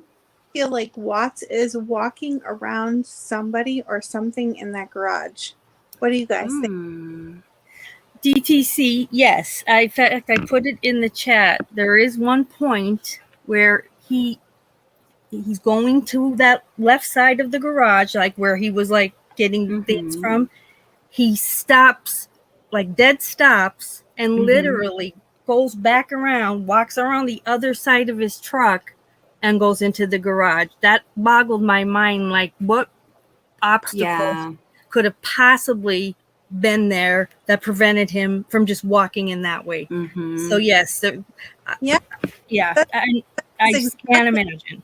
feel like Watts is walking around somebody or something in that garage. What do you guys think? DTC, yes. In fact, I put it in the chat. There is one point where he's going to that left side of the garage, like where he was like getting things from. He stops, like dead stops, and literally goes back around, walks around the other side of his truck, and goes into the garage. That boggled my mind. Like, what obstacles could have possibly been there that prevented him from just walking in that way? So yes, I can't imagine.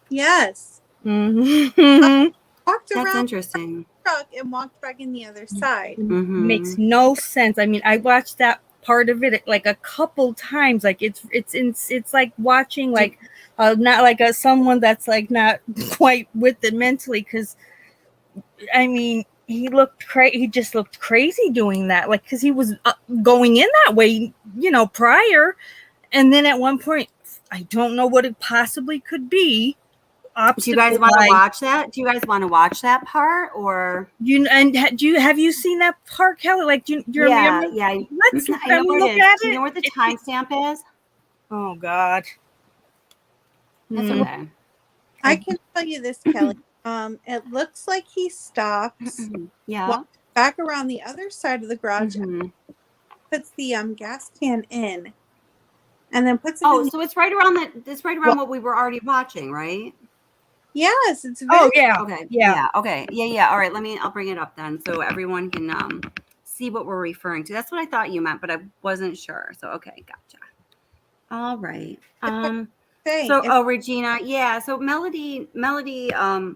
Yes. That's around interesting. The truck and walked back in the other side. Makes no sense. I mean, I watched that part of it like a couple times. Like it's like watching like not like someone that's like not quite with it mentally, because I mean he just looked crazy doing that, like because he was going in that way, you know, prior, and then at one point I don't know what it possibly could be. Do you guys want to watch that? Do you guys want to watch that part, or have you seen that part, Kelly? Like, do you remember? Yeah. Let's I know look it is. at it. Do you know what the timestamp is? Oh God. That's okay. I can tell you this, Kelly. It looks like he stops. Walks back around the other side of the garage, and puts the gas can in, and then puts it. So it's right around what we were already watching, right? Yes, it's very Okay. Yeah. All right, I'll bring it up then so everyone can see what we're referring to. That's what I thought you meant, but I wasn't sure. So okay, gotcha. All right. Regina, yeah. So Melody, oh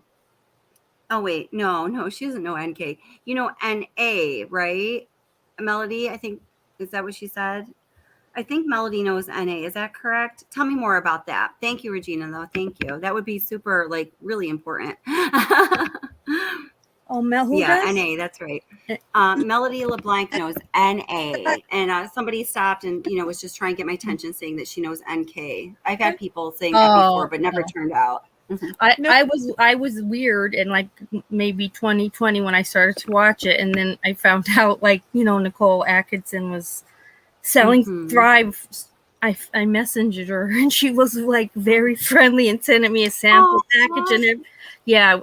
wait, no, she doesn't know NK. You know NA, right? Melody, I think, is that what she said? I think Melody knows NA. Is that correct? Tell me more about that. Thank you, Regina, though. Thank you. That would be super, like, really important. Mel, who does? NA, that's right. Melody LeBlanc knows NA. And somebody stopped and, you know, was just trying to get my attention saying that she knows NK. I've had people saying that before, but never turned out. I was weird in like maybe 2020 when I started to watch it. And then I found out, like, you know, Nicole Atkinson was selling Thrive. I messaged her and she was like very friendly and sending me a sample package, and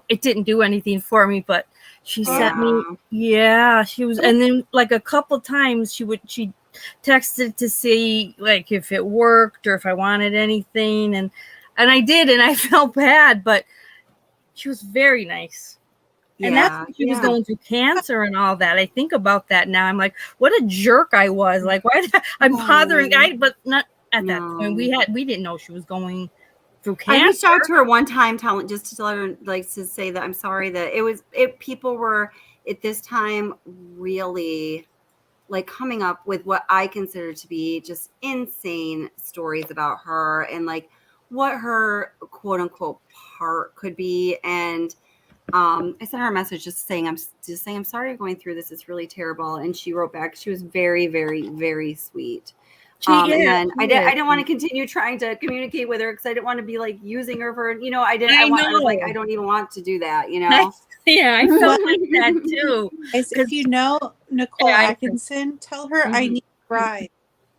it didn't do anything for me, but She sent me, yeah, she was, and then like a couple times she texted to see like if it worked or if I wanted anything, and I did, and I felt bad, but she was very nice. And that's when she was going through cancer and all that. I think about that now. I'm like, what a jerk I was. Like, why did I'm bothering? But not at that point. We didn't know she was going through cancer. I reached out to her one time, just to tell her, like, to say that I'm sorry that people were at this time really like coming up with what I consider to be just insane stories about her and like what her quote unquote part could be. And I sent her a message just saying I'm sorry you're going through this. It's really terrible. And she wrote back. She was very, very, very sweet. And then I didn't want to continue trying to communicate with her because I didn't want to be like using her for, I was like, I don't even want to do that, I felt like that too. If you know Nicole Atkinson, tell her I need to thrive.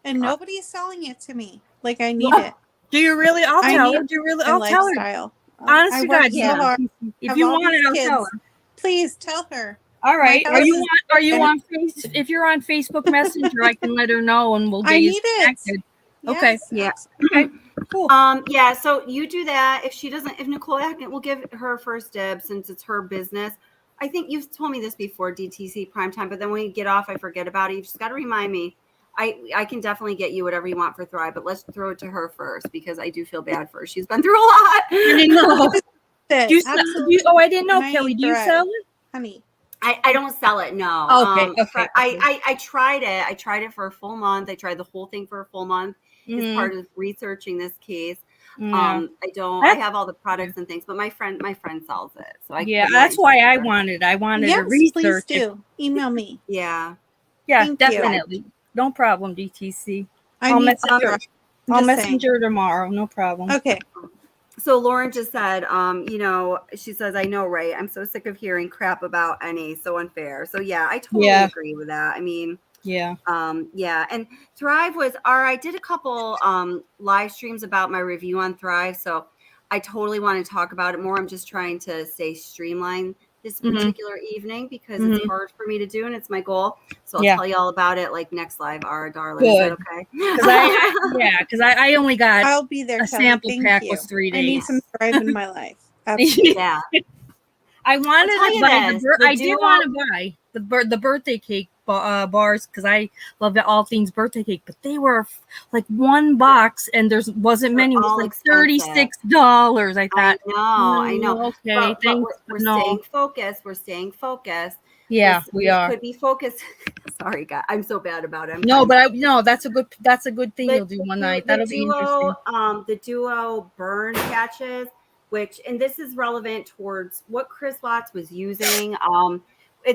And nobody's selling it to me. Like I need it. Do you really? I'll tell her. Do you really? I'll tell her. Honest to God, yeah. If you want it, I'll tell her. Please tell her. All right. Are you on if you're on Facebook Messenger, I can let her know and we'll get you connected. Okay. Yes. Yeah. Okay. Cool. Yeah. So you do that. If Nicole Atkins, we'll give her first dibs since it's her business. I think you've told me this before, DTC Primetime, but then when you get off, I forget about it. You just got to remind me. I can definitely get you whatever you want for Thrive, but let's throw it to her first because I do feel bad for her. She's been through a lot. I know. I didn't know, Kelly. Do you sell it? Honey. I don't sell it. No. Okay. I tried it. I tried it for a full month. I tried the whole thing for a full month as part of researching this case. I have all the products and things, but my friend sells it. So that's why I wanted to research. Please do. Email me. Yeah. Yeah, Thank definitely. You. No problem, DTC. I'll message her tomorrow. No problem. Okay. So Lauren just said, she says, I know, right? I'm so sick of hearing crap about NA. So unfair. So yeah, I totally agree with that. I mean, and Thrive I did a couple live streams about my review on Thrive. So I totally want to talk about it more. I'm just trying to stay streamlined this particular evening because it's hard for me to do and it's my goal. So I'll tell you all about it like next live, our darling. Good. Is that okay? Because I only got I'll be there. A sample pack was 3 days. I need some Thrive in my life. Absolutely. Yeah. I wanted to buy I did want to buy the birthday cake bars because I love all things birthday cake, but they were like one box and there wasn't many. It was like $36. I thought. I know. Okay, but we're staying focused. We're staying focused. Yeah, we are. Could be focused. Sorry, God, I'm so bad about it. That's a good thing you'll do one night. That'll be interesting. The duo burn patches, and this is relevant towards what Chris Wats was using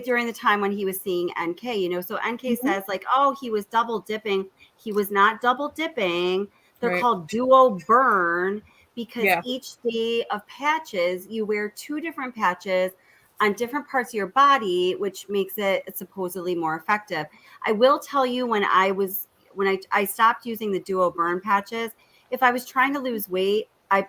during the time when he was seeing NK, so NK says like, oh, he was double dipping. He was not double dipping. They're called duo burn because each day of patches, you wear 2 different patches on different parts of your body, which makes it supposedly more effective. I will tell you when I stopped using the duo burn patches, if I was trying to lose weight, I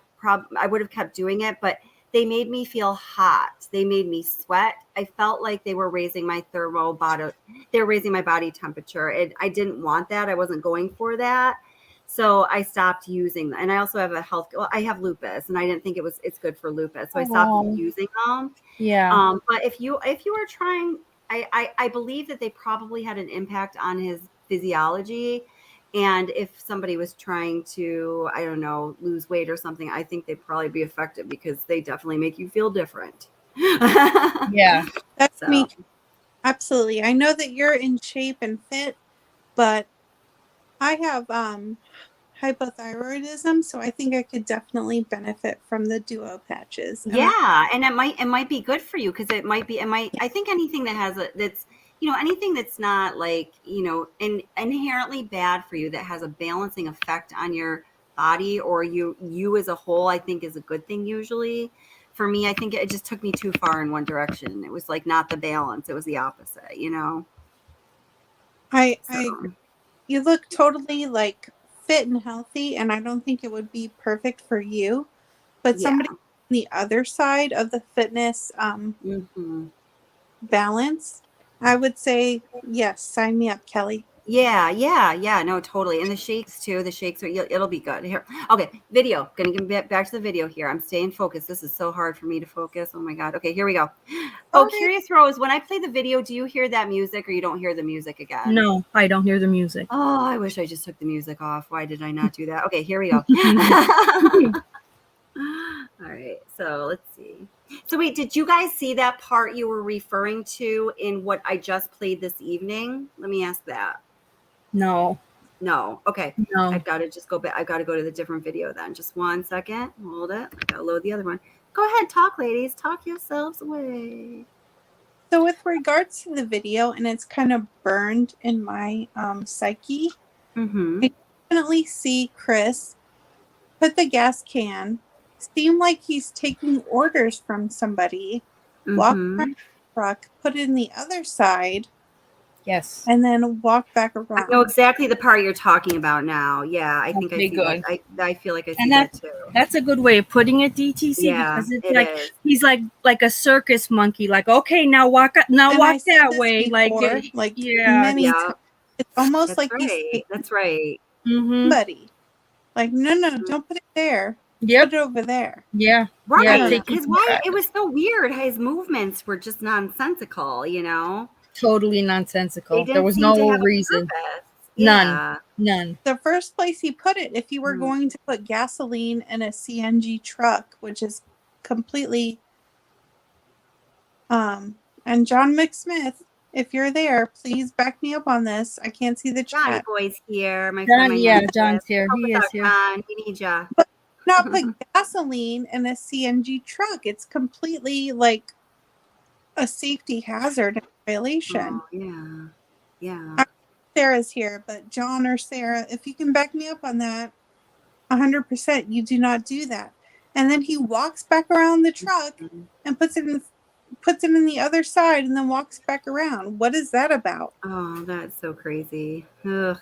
would have kept doing it, but they made me feel hot. They made me sweat. I felt like they were raising my they were raising my body temperature. I didn't want that. I wasn't going for that. So I stopped using them. And I also have I have lupus and I didn't think it's good for lupus. So I stopped using them. Yeah. But if you are trying, I believe that they probably had an impact on his physiology. And if somebody was trying to, I don't know, lose weight or something, I think they'd probably be effective because they definitely make you feel different. Yeah. That's me. Absolutely. I know that you're in shape and fit, but I have hypothyroidism, so I think I could definitely benefit from the duo patches. Yeah, and it might be good for you because I think anything that has that's anything that's not like, inherently bad for you that has a balancing effect on your body or you as a whole, I think is a good thing usually. For me, I think it just took me too far in one direction. It was like not the balance. It was the opposite, I agree. You look totally like fit and healthy, and I don't think it would be perfect for you. But somebody on the other side of the fitness balance, I would say yes. Sign me up, Kelly. Yeah. No, totally. And the shakes too. The shakes are. It'll be good. Here. Okay. Video. Gonna get back to the video here. I'm staying focused. This is so hard for me to focus. Oh my god. Okay. Here we go. Oh, Okay. Curious Rose. When I play the video, do you hear that music or you don't hear the music again? No, I don't hear the music. Oh, I wish I just took the music off. Why did I not do that? Okay. Here we go. All right. So let's see. So wait, did you guys see that part you were referring to in what I just played this evening? Let me ask that. No. Okay. No. I've got to just go back. I've got to go to the different video then. Just 1 second. Hold it. I got to load the other one. Go ahead. Talk, ladies. Talk yourselves away. So with regards to the video, and it's kind of burned in my psyche, I definitely see Chris put the gas can, seem like he's taking orders from somebody, walk around the truck, put it in the other side. Yes. And then walk back around. I know exactly the part you're talking about now. Yeah, I think I see good. that. I feel like I see that too. That's a good way of putting it, DTC, Yeah, because it's it like is. he's like a circus monkey. Like, okay, now walk And walk I said that this way. before, many times. It's almost That's like right. he's taking That's right. somebody. Like, no, don't put it there. Yep. Put it over there. Yeah. Right. Yeah, Because why it was so weird. His movements were just nonsensical, you know? Totally nonsensical. They There was didn't seem to no have a reason. purpose. None. Yeah. The first place he put it, if you were going to put gasoline in a CNG truck, which is completely and John McSmith, if you're there, please back me up on this. I can't see the Johnny chat. Boy's here. My John, friend, yeah, John's here. Help He us is out, here. John. We need ya. But not put gasoline in a CNG truck. It's completely like a safety hazard and violation. Oh, yeah. Sarah's here, but John or Sarah, if you can back me up on that, 100%, you do not do that. And then he walks back around the truck and puts it in the other side and then walks back around. What is that about? Oh, that's so crazy. Ugh.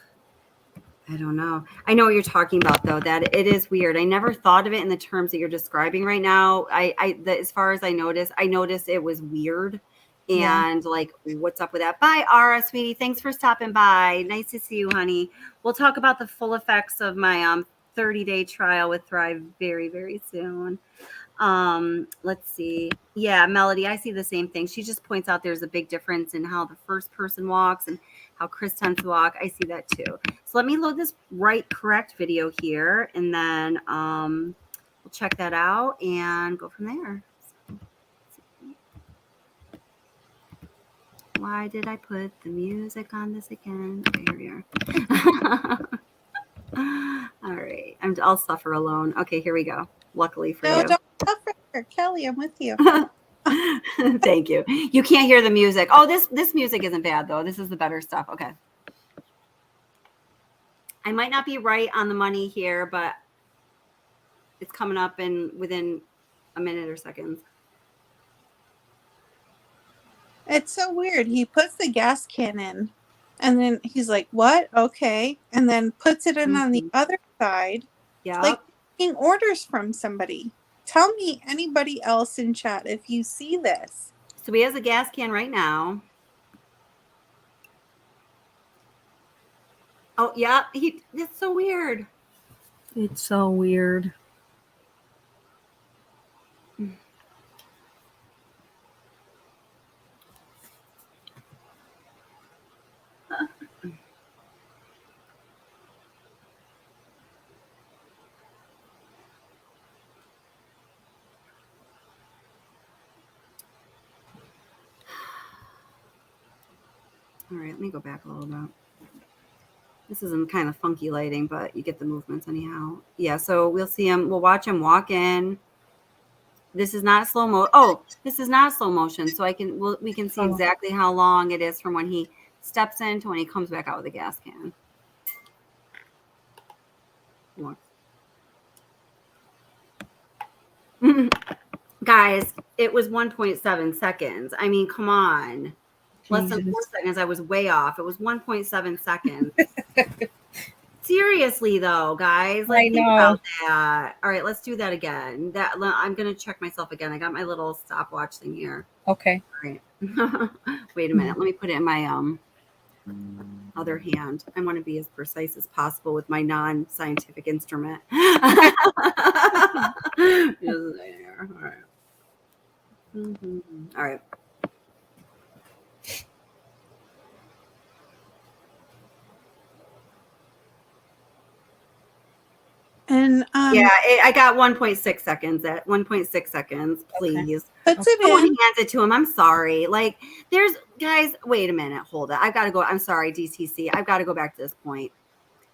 I don't know. I know what you're talking about, though. That it is weird. I never thought of it in the terms that you're describing right now. As far as I noticed it was weird. And like, what's up with that? Bye, Ara, sweetie. Thanks for stopping by. Nice to see you, honey. We'll talk about the full effects of my 30-day trial with Thrive very, very soon. Let's see. Yeah, Melody, I see the same thing. She just points out there's a big difference in how the first person walks and how Chris tends to walk. I see that too. So let me load this correct video here, and then we'll check that out and go from there. Why did I put the music on this again? Okay, here we are. All right. I'll suffer alone. Okay, here we go. Luckily for you. No, don't suffer. Kelly, I'm with you. Thank you. You can't hear the music. Oh, this music isn't bad, though. This is the better stuff. Okay. I might not be right on the money here, but it's coming up within a minute or seconds. It's so weird. He puts the gas can in, and then he's like, what? Okay. And then puts it in on the other side. Yeah. Like taking orders from somebody. Tell me, anybody else in chat, if you see this. So he has a gas can right now. Oh, yeah. It's so weird. It's so weird. All right, let me go back a little bit. This is in kind of funky lighting, but you get the movements anyhow. Yeah, so we'll see him. We'll watch him walk in. This is not slow mo. Oh, this is not slow motion. So we can see exactly how long it is from when he steps in to when he comes back out with the gas can. Guys, it was 1.7 seconds. I mean, come on. Less than 4 seconds. I was way off. It was 1.7 seconds. Seriously. seriously though, guys, like I think know. about that. All right, let's do that again. I'm gonna check myself again. I got my little stopwatch thing here. Okay. All right. Wait a minute. Let me put it in my other hand. I want to be as precise as possible with my non-scientific instrument. Just there. All right. All right. And yeah, I got 1.6 seconds. At 1.6 seconds, please. Okay. Puts it Someone in. hands it to him. I'm sorry. Like, there's guys. Wait a minute. Hold it. I've got to go. I'm sorry, DTC. I've got to go back to this point.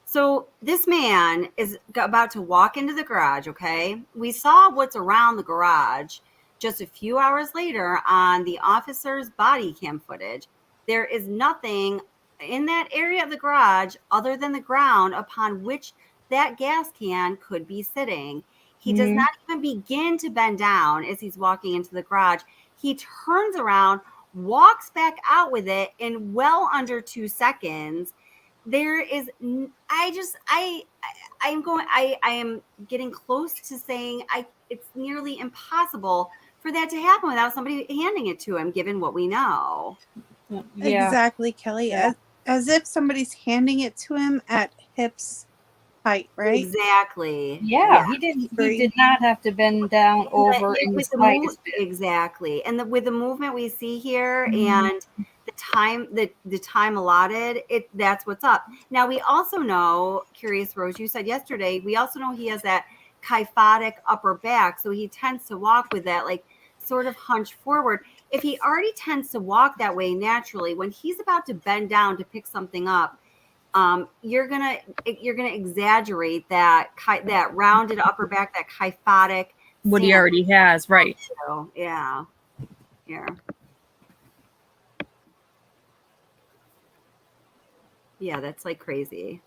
So this man is about to walk into the garage. Okay, we saw what's around the garage just a few hours later on the officer's body cam footage. There is nothing in that area of the garage other than the ground upon which that gas can could be sitting. He does not even begin to bend down as he's walking into the garage. He turns around, walks back out with it in well under 2 seconds. There is, I am getting close to saying it's nearly impossible for that to happen without somebody handing it to him, given what we know. Yeah. Exactly, Kelly. Yeah. As if somebody's handing it to him at hips height, right? Exactly. Yeah, he did not have to bend down over in the slightest bit. Exactly. And with the movement we see here and the time allotted, that's what's up. Now we also know, Curious Rose, you said yesterday, we also know he has that kyphotic upper back, so he tends to walk with that like sort of hunch forward. If he already tends to walk that way naturally, when he's about to bend down to pick something up, you're gonna exaggerate that rounded upper back, that kyphotic. What he already has, right? So, yeah. Yeah, that's like crazy.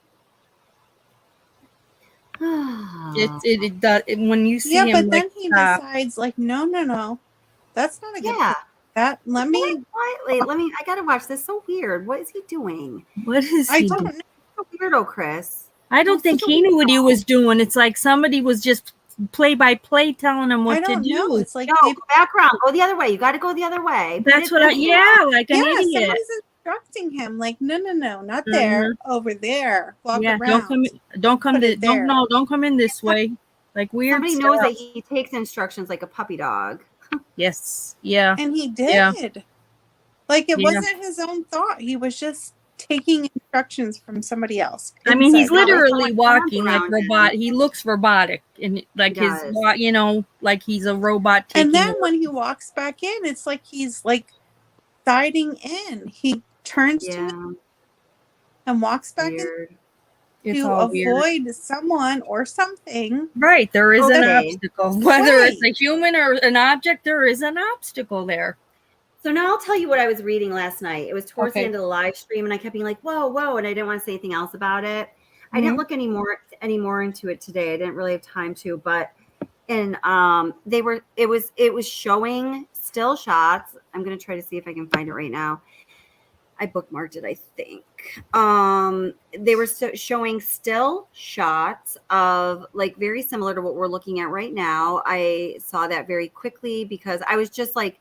It does when you see him. Yeah, but then he decides, like, no, that's not a good. Yeah. That let me. I gotta watch this. So weird. What is he doing? What is he? I don't know. Weirdo, Chris. I don't think he knew what he was doing. It's like somebody was just play by play telling him what to do. Know. It's like no, background. Go the other way. You got to go the other way. That's what like an idiot. Somebody's instructing him, like, no, not there, over there. Walk around. Don't come in this way. Like weird. Somebody knows that he takes instructions like a puppy dog. Yes. Yeah. And he did. Yeah. Like it wasn't his own thought. He was just taking instructions from somebody else. I mean, he's literally walking like robot. He looks robotic and like his, like he's a robot. And then when he walks back in, it's like he's like siding in. He turns to him and walks back in to avoid someone or something. Right. There is an obstacle. Whether it's a human or an object, there is an obstacle there. So now I'll tell you what I was reading last night. It was towards the end of the live stream, and I kept being like, whoa, and I didn't want to say anything else about it. I didn't look any more into it today. I didn't really have time to, but it was showing still shots. I'm gonna try to see if I can find it right now. I bookmarked it, I think. They were showing still shots of like very similar to what we're looking at right now. I saw that very quickly because I was just like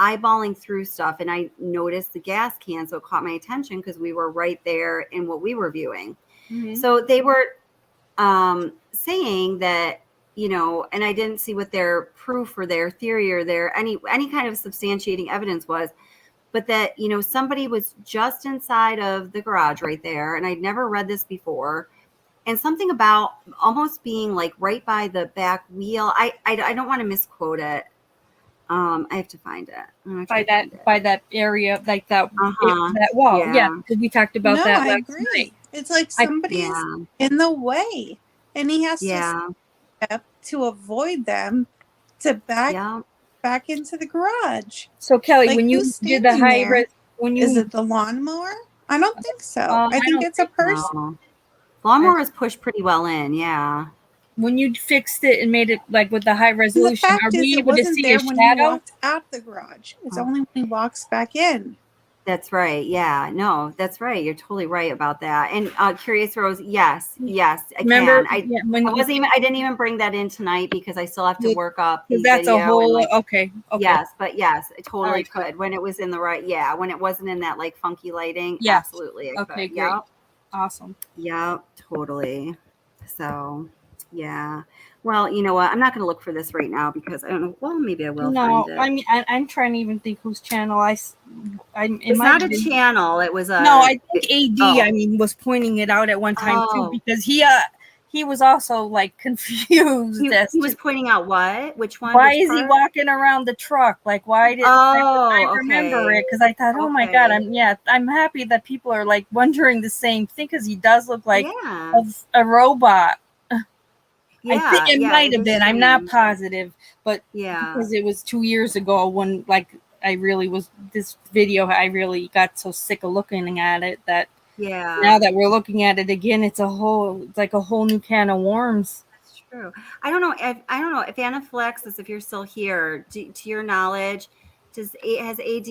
eyeballing through stuff and I noticed the gas can, so it caught my attention because we were right there in what we were viewing. So they were saying that, and I didn't see what their proof or their theory or their any kind of substantiating evidence was, but that, somebody was just inside of the garage right there, and I'd never read this before, and something about almost being like right by the back wheel. I don't want to misquote it. I have to find it. By that area, like that that wall. Yeah, because we talked about that last night. It's like somebody's in the way, and he has to step to avoid them to back into the garage. So Kelly, when you did the high res, is it the lawnmower? I don't think so. I think it's a person. No. Lawnmower is pushed pretty well in. Yeah. When you fixed it and made it like with the high resolution, are we able to see his shadow? He walked out the garage. It's only when he walks back in. That's right. Yeah. No, that's right. You're totally right about that. And Curious Rose, yes, I Remember, can. yeah, when I wasn't even. I didn't even bring that in tonight because I still have to work up the that's video a whole and like. okay. Yes, but yes, I totally right, could when it was in the right. Yeah, when it wasn't in that like funky lighting. Yeah. Absolutely. I Okay, could. great. Yep. Awesome. Yep. Totally. So, yeah. Well, you know what? I'm not going to look for this right now because I don't know. Well, maybe I will No, find it. I mean, I'm trying to even think whose channel It's not a channel. It was a. No, I think AD. I mean, was pointing it out at one time too because he was also like confused. He was pointing out what? Which one? Why Which is he walking around the truck? Like, why did I remember it? Because I thought, oh my god, I'm happy that people are like wondering the same thing because he does look like a robot. Yeah, I think it might have been. I'm not positive, but because it was 2 years ago when like I really was this video. I really got so sick of looking at it that now that we're looking at it again, it's like a whole new can of worms. That's true. I don't know if Anaphylaxis, if you're still here, to your knowledge, has AD?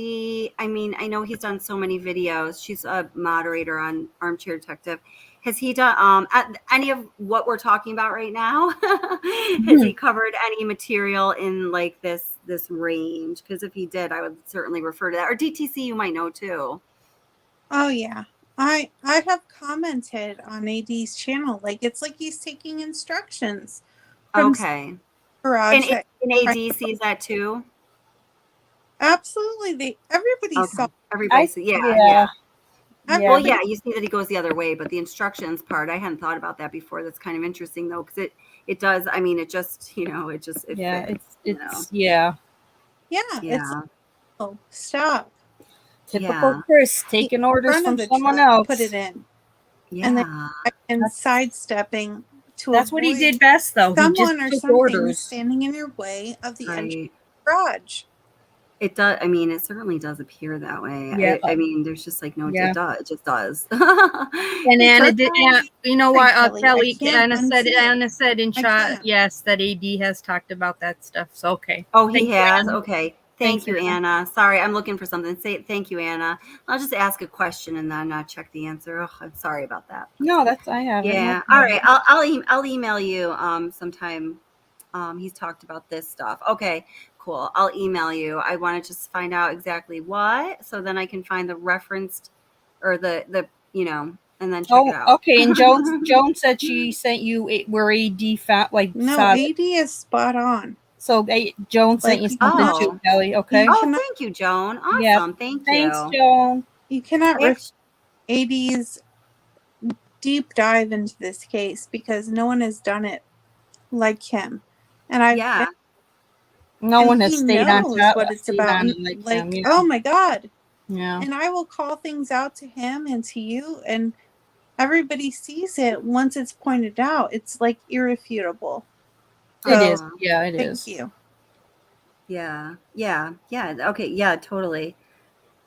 I mean, I know he's done so many videos. She's a moderator on Armchair Detective. Has he done any of what we're talking about right now? Has he covered any material in like this range? Because if he did, I would certainly refer to that. Or DTC, you might know too. Oh yeah, I have commented on AD's channel. Like it's like he's taking instructions. From Garage. And AD sees that too. Absolutely, everybody saw. Everybody sees. Yeah. Well, yeah, you see that he goes the other way, but the instructions part, I hadn't thought about that before. That's kind of interesting though, because it does. I mean, it just, fits, Oh, stop! Typical Chris taking orders from someone else. Put it in, and then sidestepping to. That's what he did best, though. Someone or something standing in your way of the entrance garage. It does. I mean, it certainly does appear that way. Yeah. I mean, there's just like it does. It just does. And Anna did. You know what, Kelly? Anna said in chat, yes, that AD has talked about that stuff. So okay. Oh, he has. Okay. Thank you, Anna. Sorry, I'm looking for something. Thank you, Anna. I'll just ask a question and then check the answer. Oh, I'm sorry about that. No, I have. Yeah. All right. I'll email you sometime. He's talked about this stuff. Okay. Cool. I'll email you. I want to just find out exactly what, so then I can find the referenced or the and then check it out. Okay. And Joan said she sent you where AD found AD is spot on. So Joan sent you something too, Kelly. Okay. Oh, thank you, Joan. Awesome. Yeah, thank you. Thanks, Joan. You cannot AD's deep dive into this case because no one has done it like him, and no one has stayed on top. What it's about. Oh my God. Yeah. And I will call things out to him and to you, and everybody sees it once it's pointed out. It's like irrefutable. It is. Yeah, it is. Thank you. Yeah. Okay. Yeah, totally.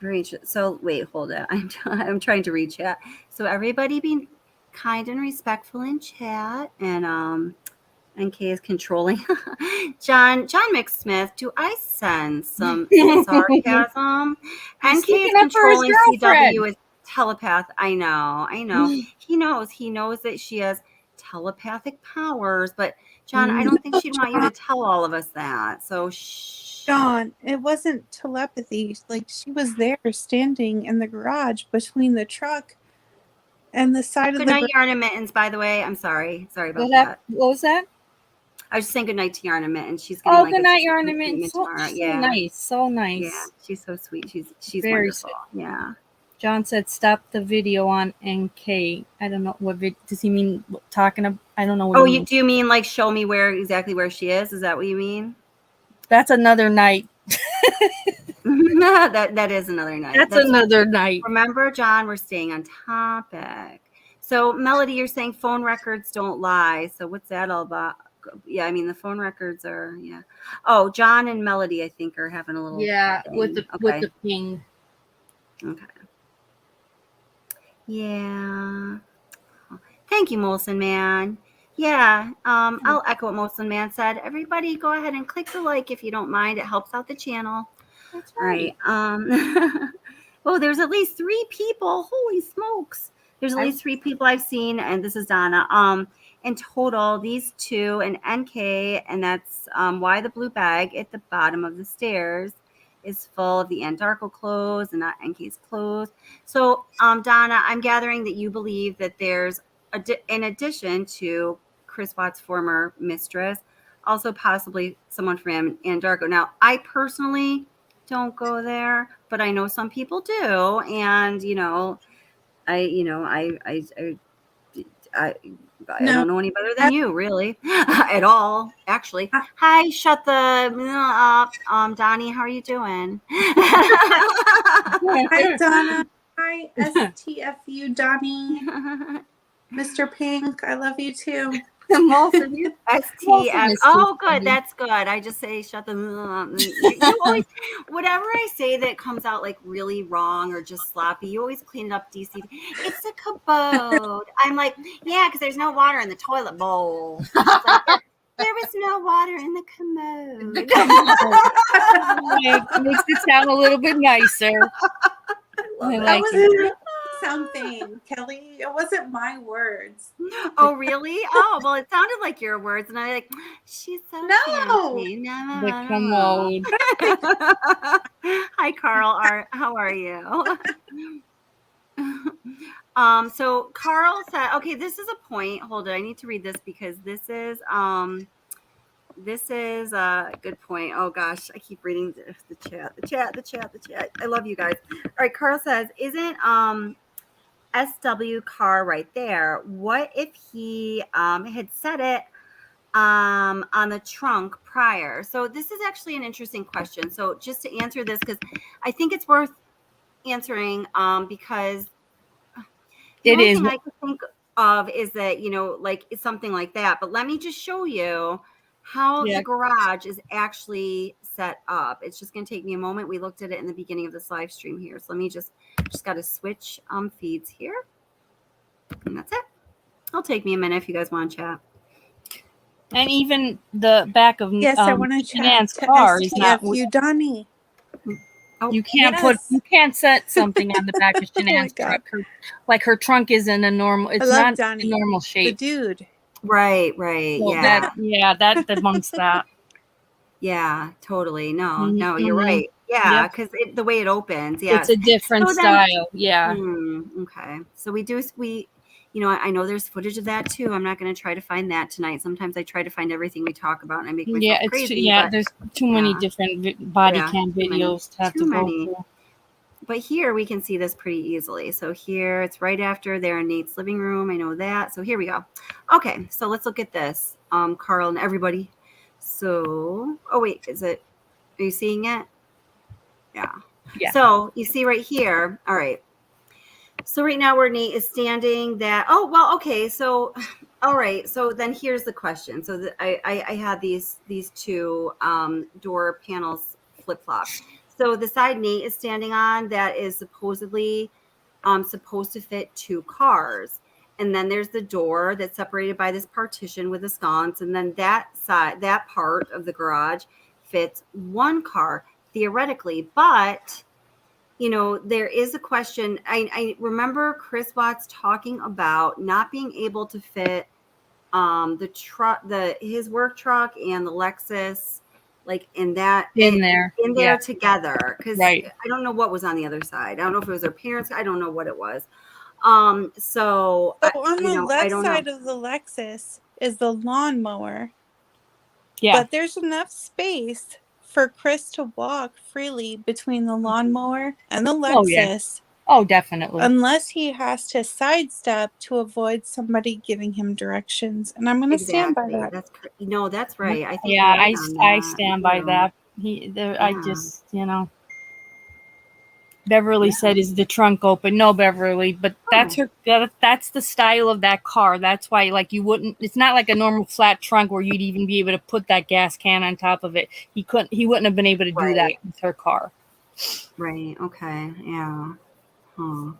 Very interesting. So wait, hold it. I'm trying to read chat. So everybody be kind and respectful in chat, and NK is controlling. John McSmith, do I sense some sarcasm? NK is controlling CW as telepath. I know. He knows that she has telepathic powers, but John, I don't think she'd want you to tell all of us that. So John, it wasn't telepathy. Like she was there standing in the garage between the truck and the side of the. Good night, Yarn and Mittens, by the way. I'm sorry. Sorry about that. What was that? I was just saying good night to Yarn and Mittens. She's getting good night, Yarn and Mittens. So nice. So nice. Yeah, she's so sweet. She's very wonderful. Sweet. Yeah. John said, "Stop the video on NK." I don't know what does he mean talking about. I don't know what. Oh, do you mean like show me exactly where she is? Is that what you mean? That's another night. that is another night. That's another night. Remember, John, we're staying on topic. So, Melody, you're saying phone records don't lie. So, what's that all about? Yeah, I mean the phone records are Oh, John and Melody, I think, are having a little thing. with the ping. Okay. Yeah. Thank you, Molson Man. Yeah. I'll echo what Molson Man said. Everybody, go ahead and click the like if you don't mind. It helps out the channel. That's right. All right. Oh, there's at least 3 people. Holy smokes. There's at least 3 people I've seen, and this is Donna. In total, these 2 and NK, and that's why the blue bag at the bottom of the stairs is full of the Andarko clothes and not NK's clothes. So, Donna, I'm gathering that you believe that there's, in addition to Chris Watts' former mistress, also possibly someone from Andarko. Now, I personally don't go there, but I know some people do, and I don't know any better than you, really, at all. Actually, hi, shut the up, Donnie. How are you doing? Hi, Donna. Hi, STFU, Donnie. Mr. Pink, I love you too. Most of you. STF. Oh, good. That's good. I just say shut the. You always, whatever I say that comes out like really wrong or just sloppy, you always clean it up, DC. It's a commode. I'm like, yeah, because there's no water in the toilet bowl. It's like, there was no water in the commode. It makes it sound a little bit nicer. I like it. Something, Kelly. It wasn't my words. Oh, really? Oh, well, it sounded like your words, and I'm like, she's so fancy. No. The commode. Hi, Carl. How are you? So Carl said, okay, this is a point. Hold it. I need to read this because this is a good point. Oh gosh, I keep reading the chat. I love you guys. All right, Carl says, isn't SW car right there? What if he had set it on the trunk prior? So this is actually an interesting question. So just to answer this, because I think it's worth answering, because the only thing I can think of is that, like it's something like that. But let me just show you how the garage is actually set up. It's just going to take me a moment. We looked at it in the beginning of this live stream here. So let me just got to switch feeds here. And that's it. It'll take me a minute if you guys want to chat. And even the back of I want to chat. Shanann's car is not you, Donnie. Oh, you can't set something on the back of Shanann's truck. Her trunk isn't a normal. It's not Donnie, a normal shape. The dude. Right. So Yeah. That debunks that. Yeah, totally. No, you're right. Yeah, because the way it opens, it's a different style. Okay. So I know there's footage of that too. I'm not going to try to find that tonight. Sometimes I try to find everything we talk about and I make myself crazy. There's too many different body cam videos to have to go through. But here we can see this pretty easily. So here it's right after they're in Nate's living room. I know that. So here we go. Okay, so let's look at this. Carl and everybody. So, are you seeing it? Yeah. So you see right here. All right. So right now where Nate is standing so, all right. So then here's the question. So I had these 2 door panels flip-flop. So the side Nate is standing on, that is supposedly supposed to fit 2 cars. And then there's the door that's separated by this partition with a sconce. And then that part of the garage fits 1 car, theoretically. But, there is a question. I remember Chris Watts talking about not being able to fit the truck, his work truck and the Lexus, like in there together. Because I don't know what was on the other side. I don't know if it was their parents. I don't know what it was. So on the left side of the Lexus is the lawnmower. Yeah. But there's enough space for Chris to walk freely between the lawnmower and the Lexus. Oh, definitely. Unless he has to sidestep to avoid somebody giving him directions. And I'm going to stand by that. That's right. I think I stand by that. I just, Beverly said, "Is the trunk open?" No, Beverly, but that's the style of that car. That's why, you wouldn't. It's not like a normal flat trunk where you'd even be able to put that gas can on top of it. He wouldn't have been able to do that with her car. Right. Okay. Yeah. Huh.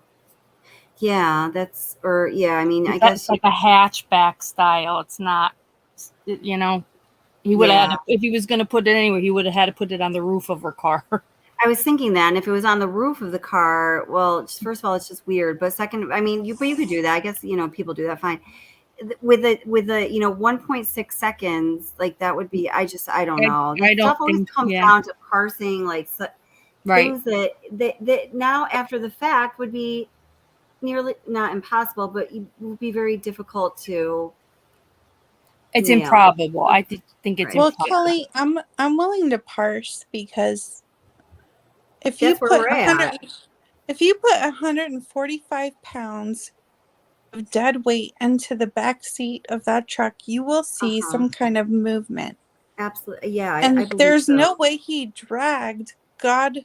Yeah. I guess like a hatchback style. It's not. He would have had if he was going to put it anywhere. He would have had to put it on the roof of her car. I was thinking then if it was on the roof of the car, well, first of all, it's just weird. But second, I mean, you could do that. I guess, people do that fine. With the 1.6 seconds, like that would be, I don't know. I don't Stuff always think, comes down to parsing, like right. things that now after the fact would be nearly not impossible, but it would be very difficult to. It's nail. improbable. I think it's Well, improbable. Kelly, I'm willing to parse because if That's you where put we're at. if you put 145 pounds of dead weight into the back seat of that truck, you will see some kind of movement. Absolutely, yeah. And I believe there's so. no way he dragged, God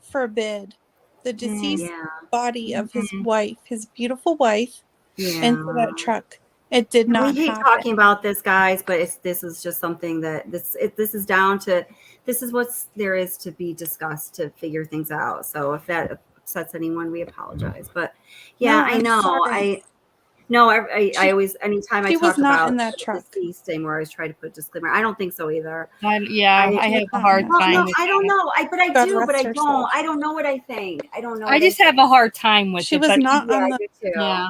forbid, the deceased body of his wife, his beautiful wife, into that truck. It did not We hate happen. talking about this, guys, but this is just something that this is down to. This is what there is to be discussed to figure things out. So if that upsets anyone, we apologize. But yeah, No, I I'm know. sorry. I always, anytime I She was talk not about in that the truck. deceased anymore, I always try to put disclaimer. I don't think so either. I have a hard Well, time no, with I don't that. know. I God do, but rest I her don't. soul. I don't know what I think. I don't know. I just have a hard time with She it. was But not on I the. do too. yeah.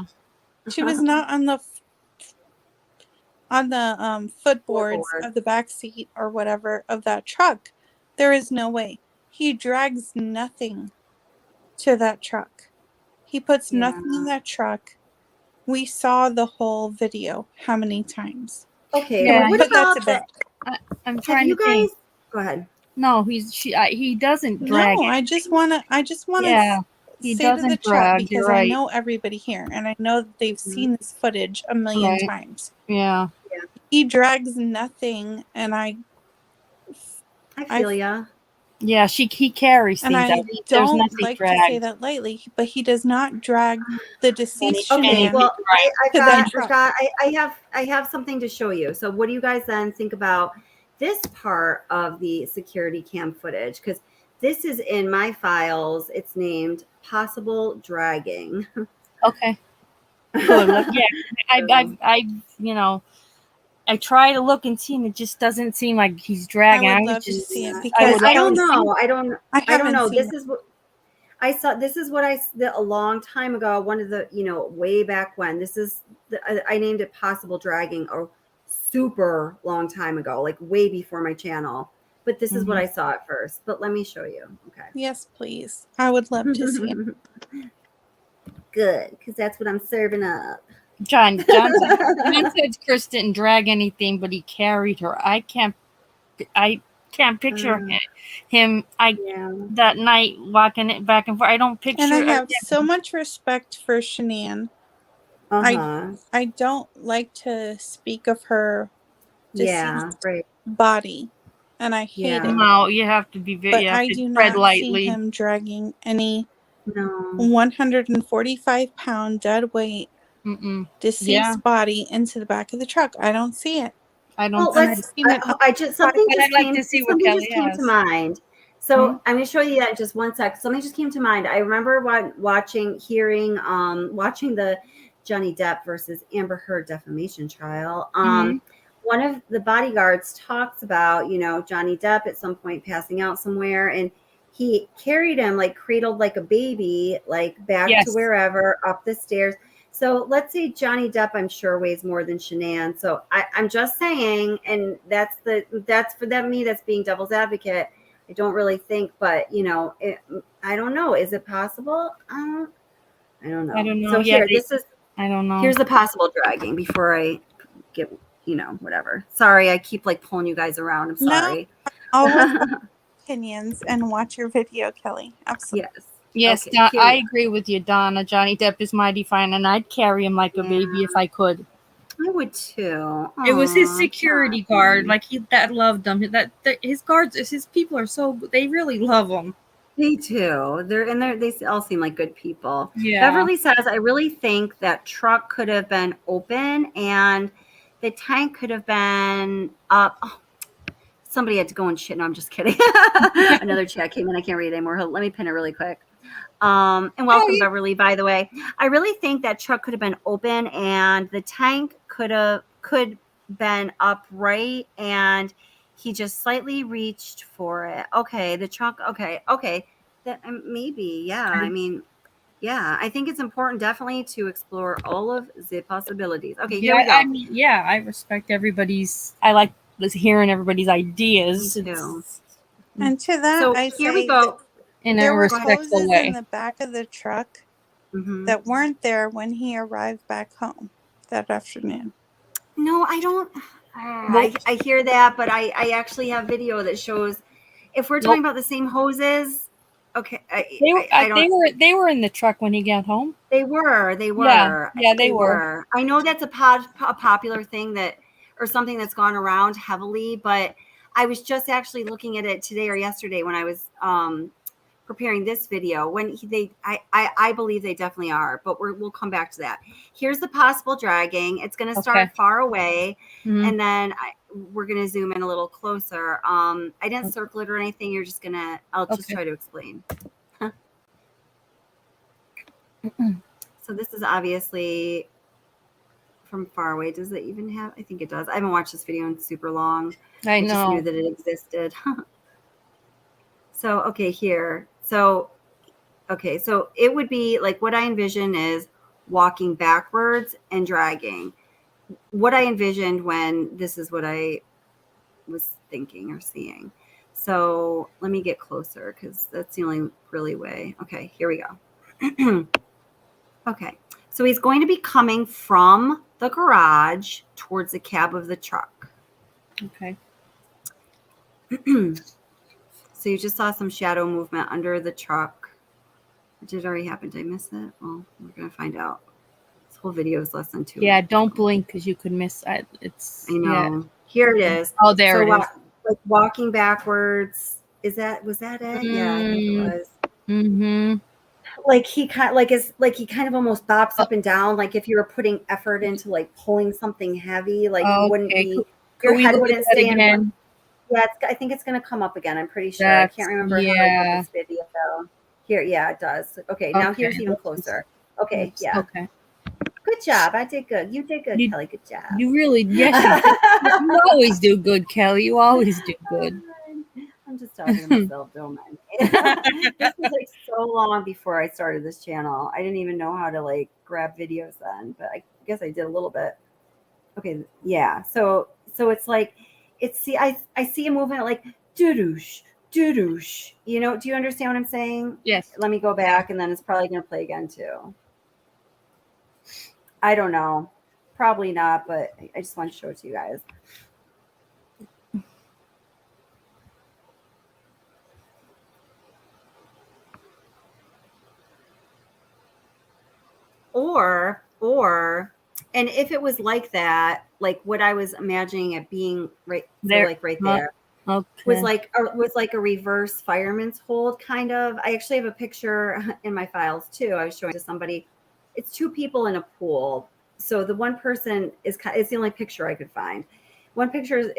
She was not on the footboards Floorboard. of the back seat or whatever of that truck. There is no way. He drags nothing to that truck. He puts nothing in that truck. We saw the whole video how many times? Okay, Yeah, what Put that about to bed. I'm have trying you to think. guys? Go ahead. No, he doesn't drag. No, I just wanna Yeah, he say to the doesn't chat drag. You're because I right. know everybody here and I know that they've seen this footage a million Right. times. Yeah. He drags nothing and I feel ya. Yeah, he carries and things. I There's don't nothing like to say dragged. that lightly, but he does not drag the deceased Okay, Shanann well, to that truck. I have something to show you. So, what do you guys then think about this part of the security cam footage? Because this is in my files. It's named possible dragging. Okay. Good. Yeah, I try to look and see, and it just doesn't seem like he's dragging. I would love to see it because I don't know. I don't know. seen This is what I saw. This is what a long time ago. One of the way back when. This is I named it possible dragging a super long time ago, like way before my channel. But this is what I saw at first. But let me show you. Okay. Yes, please. I would love to see it. Good, because that's what I'm serving up. John said Chris didn't drag anything, but he carried her. I can't picture him. That night walking it back and forth. I don't picture. And I have so much respect for Shanann. I don't like to speak of her deceased body, and I hate it. No, you have to be very. But You have I to do tread not lightly. see him dragging any 145-pound dead weight deceased body into the back of the truck. I don't see it. I don't. Well, something just came to mind. So I'm going to show you that in just one sec. Something just came to mind. I remember watching the Johnny Depp versus Amber Heard defamation trial. One of the bodyguards talks about, Johnny Depp at some point passing out somewhere, and he carried him, like cradled like a baby, like back to wherever, up the stairs. So let's say Johnny Depp, I'm sure, weighs more than Shanann. So I'm just saying, and that's me, that's being devil's advocate. I don't really think, but I don't know. Is it possible? I don't know. I don't know. So Yeah, I don't know. Here's the possible dragging before I get, whatever. Sorry, I keep like pulling you guys around. I'm sorry. No, opinions and watch your video, Kelly. Absolutely. Yes, Okay, Don, I agree with you, Donna. Johnny Depp is mighty fine, and I'd carry him like a baby if I could. I would too. It was his security guard, like that loved him. His guards, his people are they really love him. Me too. They all seem like good people. Yeah. Beverly says, I really think that truck could have been open and the tank could have been up. Oh, somebody had to go and shit. No, I'm just kidding. Another chat came in. I can't read it anymore. Let me pin it really quick. And welcome, Beverly, by the way. I really think that truck could have been open and the tank could been upright and He just slightly reached for it. Okay, the trunk. Okay. That maybe, yeah. I mean, yeah. I think it's important, definitely, to explore all of the possibilities. Okay, here we go. I mean, yeah, I respect everybody's. I like hearing everybody's ideas. Me too. And to that, So I here say we go. In there a were respectful hoses way. in the back of the truck Mhm. that weren't there when he arrived back home that afternoon. No, I don't. I hear that, but I actually have video that shows if we're talking about the same hoses. Okay, They were in the truck when he got home. They were. Yeah, they were. I know that's a popular thing that, or something that's gone around heavily, but I was just actually looking at it today or yesterday when I was preparing this video. When I believe they definitely are, but we'll come back to that. Here's the possible dragging. It's going to start far away, and then we're going to zoom in a little closer. I didn't circle it or anything. You're just gonna. I'll just try to explain. So this is obviously from far away. Does it even have? I think it does. I haven't watched this video in super long. I know. Just knew that it existed. So, okay, here. So it would be like what I envision is walking backwards and dragging. What I envisioned when this is what I was thinking or seeing. So let me get closer because that's the only really way. Okay, here we go. Okay, so he's going to be coming from the garage towards the cab of the truck. Okay. So you just saw some shadow movement under the truck. Did it already happen? Did I miss it? Well, we're going to find out. This whole video is less than 2 minutes. Yeah, don't blink because you could miss it. I know. Yeah. Here it is. Oh, there it is. Like walking backwards. Was that it? Yeah, I think it was. Mm-hmm. Like he kind of almost bops up and down, like if you were putting effort into like pulling something heavy, like you wouldn't be, your head wouldn't stay in. Yeah, I think it's going to come up again. I'm pretty sure. I can't remember how I did this video. Here, yeah, it does. Okay, now here's even closer. Okay, yeah. Okay. Good job. I did good. You did good, Kelly. Good job. You really, yes, you always do good, Kelly. You always do good. I'm just talking to myself, don't mind. This was like so long before I started this channel. I didn't even know how to like grab videos then, but I guess I did a little bit. Okay, yeah. So it's like I see a movement like doo-doosh, doo-doosh. You know, do you understand what I'm saying? Yes. Let me go back and then it's probably gonna play again too. I don't know. Probably not, but I just want to show it to you guys. Or, and if it was like that, like what I was imagining it being right there, so like right there, was like a reverse fireman's hold kind of. I actually have a picture in my files too. I was showing to somebody. It's two people in a pool. So the one person it's the only picture I could find. One person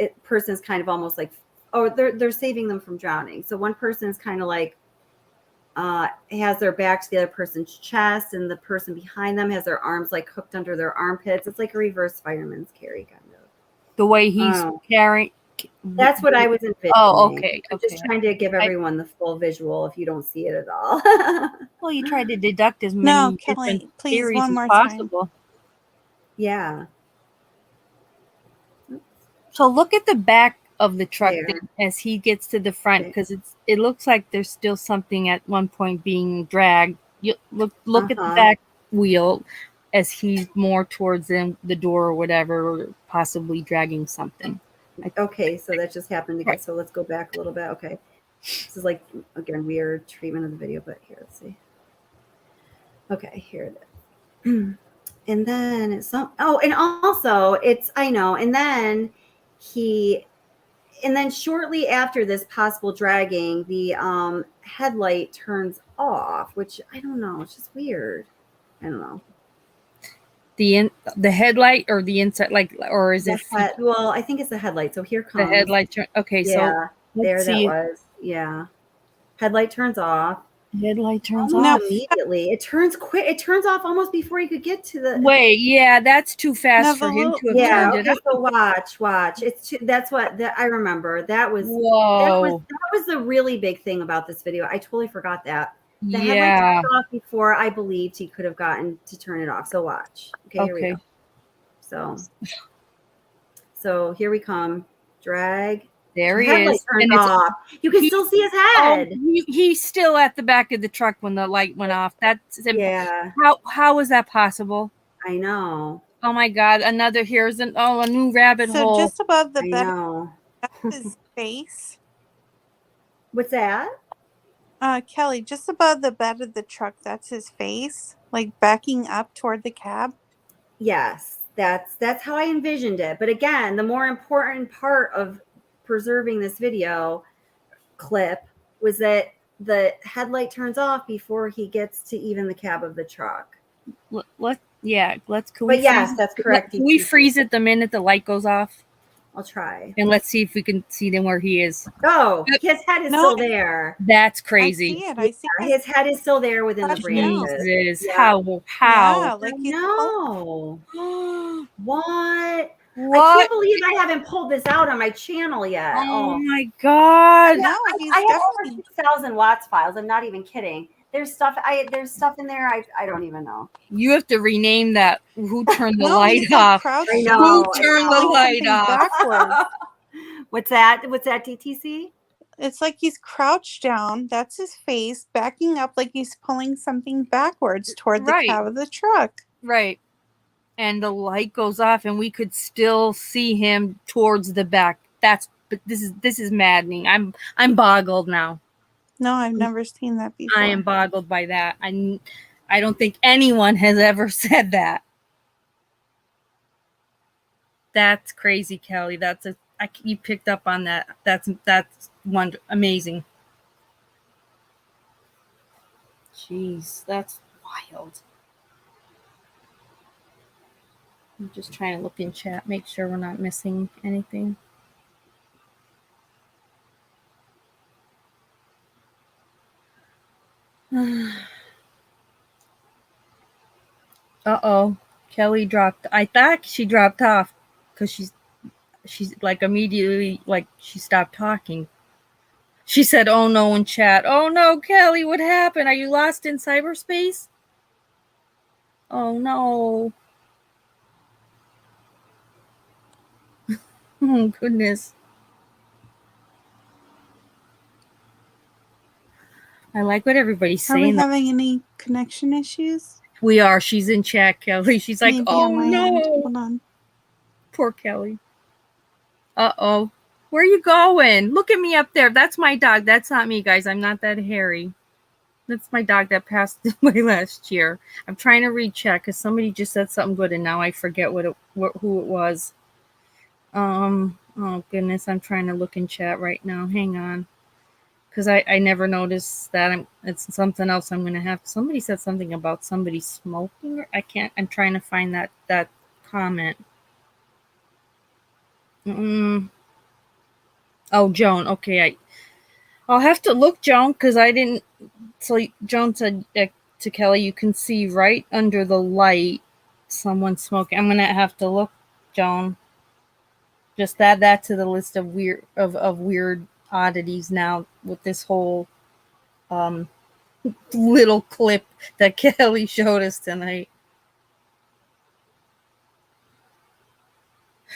is kind of almost like, oh, they're saving them from drowning. So one person is kind of like, has their back to the other person's chest, and the person behind them has their arms like hooked under their armpits. It's like a reverse fireman's carry kind of. The way he's carrying. That's what I was envisioning. Oh, okay. I'm just trying to give everyone the full visual if you don't see it at all. Well, you tried to deduct as many different theories as possible. Time. Yeah. So look at the back of the truck as he gets to the front, because it looks like there's still something at one point being dragged. You look at the back wheel as he's more towards the door or whatever, or possibly dragging something. Okay, so that just happened again. Right. So let's go back a little bit. Okay, this is like again weird treatment of the video, but here, let's see. Okay, here it is. And then it's and also it's and then shortly after this possible dragging, the headlight turns off, which I don't know. It's just weird. I don't know. The headlight or the inside, or is it? Well, I think it's the headlight. So here comes the headlight. Okay, yeah, so there that was. Yeah, headlight turns off, Headlight turns Almost off. immediately. It turns quick. It turns off almost before you could get to the. Wait, yeah, that's too fast No, for the him little- to have Yeah. turned it Okay. up. So watch. It's too, that's what I remember. That was Whoa. that was the really big thing about this video. I totally forgot that. The headlight Yeah. turned off before I believed he could have gotten to turn it off. So watch. Okay. Here we Okay. go. So here we come. Drag. There he Headlight is. turned And it's off. You can still see his oh, head. he's still at the back of the truck when the light went off. That's Yeah. How is that possible? I know. Oh my God! A new rabbit So hole. just above the I bed, know. that's his face. What's that? Kelly, just above the bed of the truck, that's his face, like backing up toward the cab. Yes, that's how I envisioned it. But again, the more important part of preserving this video clip was that the headlight turns off before he gets to even the cab of the truck. Let's can But we yes, freeze that's it? correct. Can we freeze it the minute the light goes off? I'll try. And let's see if we can see them where he is. Oh, his head is still there. That's I crazy. see it. I see it. His head is still there within the Crouched down. branches. Jesus, Yeah. how? Yeah, like he's No. What? I What? can't believe I haven't pulled this out on my channel yet. Oh my God! No, he's I have over definitely 6,000 Watts files. I'm not even kidding. There's stuff in there I don't even know. You have to rename that. Who turned the No, light he's like off? crouched I down, know. Who turned the pulling light something off? backwards. What's that, DTC? It's like he's crouched down. That's his face, backing up like he's pulling something backwards toward the Right. cab of the truck. Right. And the light goes off, and we could still see him towards the back. But this is maddening. I'm boggled now. No, I've never seen that before. I am boggled by that. I don't think anyone has ever said that. That's crazy, Kelly. You picked up on that. That's amazing. Jeez, that's wild. I'm just trying to look in chat, make sure we're not missing anything. Uh-oh. Kelly dropped. I thought she dropped off because she's like immediately like she stopped talking. She said, "Oh no," in chat. Oh no, Kelly, what happened? Are you lost in cyberspace? Oh no. Oh goodness. I like what everybody's Are saying. we having any connection issues? We are. She's in chat, Kelly. She's like, Maybe oh on my no. end. Hold on. Poor Kelly. Uh-oh. Where are you going? Look at me up there. That's my dog. That's not me, guys. I'm not that hairy. That's my dog that passed away last year. I'm trying to read chat because somebody just said something good and now I forget who it was. Oh goodness, I'm trying to look in chat right now. Hang on. Because I never noticed that. It's something else I'm gonna have. Somebody said something about somebody smoking. I'm trying to find that comment. Oh, Joan. Okay, I'll have to look, Joan, because I didn't. So Joan said to Kelly, you can see right under the light someone smoking. I'm gonna have to look, Joan. Just add that to the list of weird oddities now with this whole little clip that Kelly showed us tonight.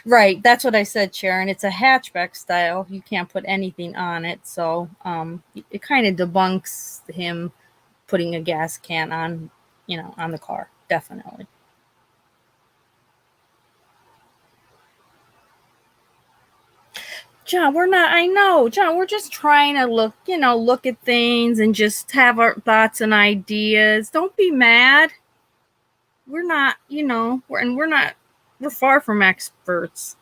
Right, that's what I said, Sharon. It's a hatchback style. You can't put anything on it, so it kind of debunks him putting a gas can on, on the car. Definitely. John, John, we're just trying to look at things and just have our thoughts and ideas. Don't be mad. We're not, we're far from experts.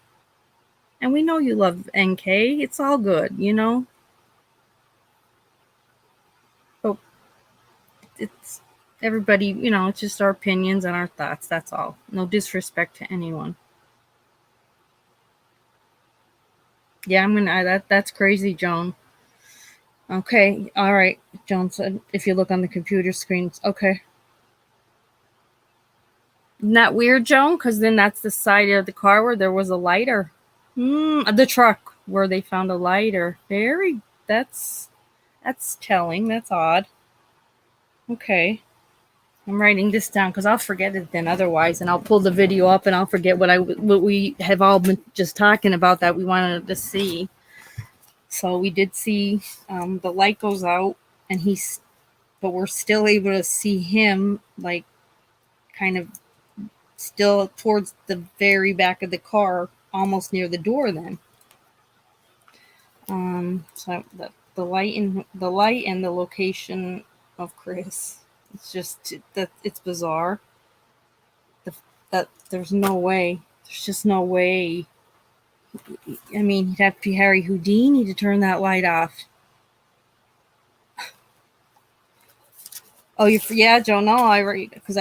And we know you love NK. It's all good, But it's everybody, it's just our opinions and our thoughts. That's all. No disrespect to anyone. Yeah, that's crazy, Joan. Okay, all right, Joan said, if you look on the computer screens. Okay. Isn't that weird, Joan? Because then that's the side of the car where there was a lighter. The truck where they found a lighter. That's telling. That's odd. Okay. I'm writing this down because I'll forget it then otherwise, and I'll pull the video up and I'll forget what we have all been just talking about that we wanted to see. So we did see the light goes out, and but we're still able to see him, like, kind of still towards the very back of the car, almost near the door. Then, so the light and the location of Chris. It's just that it's bizarre. That there's no way. There's just no way. I mean, he'd have to be Harry Houdini to turn that light off. Oh, yeah, Joe. No, I read because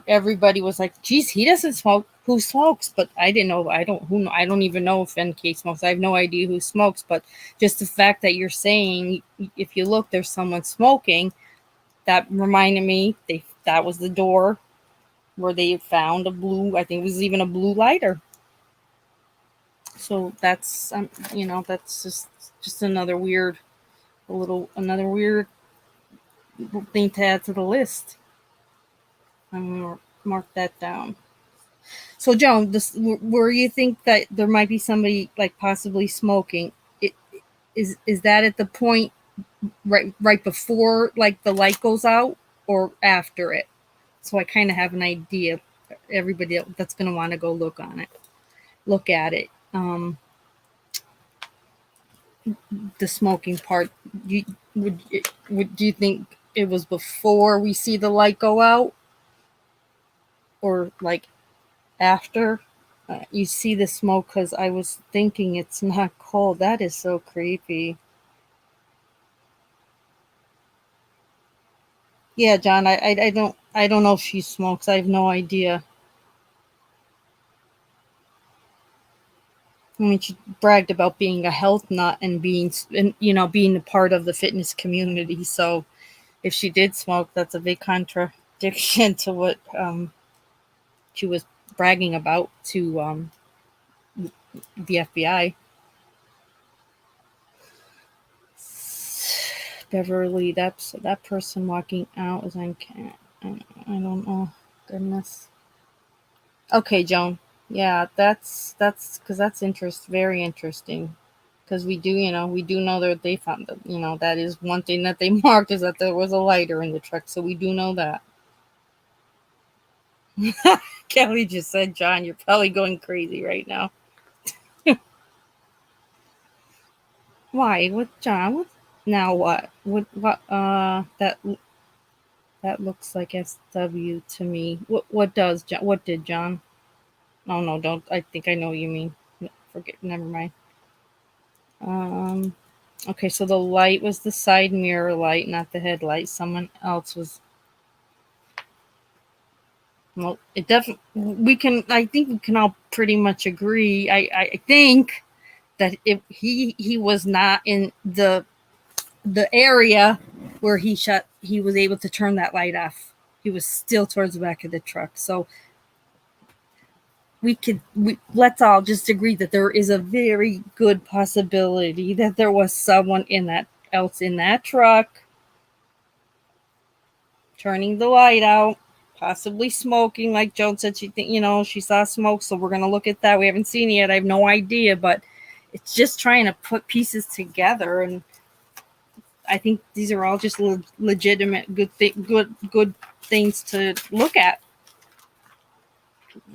everybody was like, "Geez, he doesn't smoke. Who smokes?" But I didn't know. I don't even know if NK smokes. I have no idea who smokes. But just the fact that you're saying, if you look, there's someone smoking. That reminded me. That was the door where they found a blue. I think it was even a blue lighter. So that's that's just another weird thing to add to the list. I'm gonna mark that down. So, Joan, where you think that there might be somebody like possibly smoking, is that at the point right before like the light goes out or after it? So I kind of have an idea. Everybody that's going to want to go look at it. The smoking part. Do you think it was before we see the light go out, or like after you see the smoke? Because I was thinking it's not cold. That is so creepy. Yeah, John. I don't know if she smokes. I have no idea. I mean, she bragged about being a health nut and being a part of the fitness community. So if she did smoke, that's a big contradiction to what she was bragging about to the FBI. Beverly, that person walking out was on I don't know. Goodness. Okay, Joan. Yeah, that's because that's very interesting. Because we do know that they found that, that is one thing that they marked, is that there was a lighter in the truck. So we do know that. Kelly just said, John, you're probably going crazy right now. Why? What, John? What? Now what? What? That looks like SW to me. What does John? What did John? Oh no, don't. I think I know what you mean. Forget. Never mind. Okay, so the light was the side mirror light, not the headlight. Someone else was. Well, it definitely. I think we can all pretty much agree. I think that if he was not in the area where he was able to turn that light off. He was still towards the back of the truck. So let's all just agree that there is a very good possibility that there was someone else in that truck turning the light out, possibly smoking. Like Joan said, she saw smoke. So we're going to look at that. We haven't seen it yet. I have no idea, but it's just trying to put pieces together. And I think these are all just legitimate, good things to look at.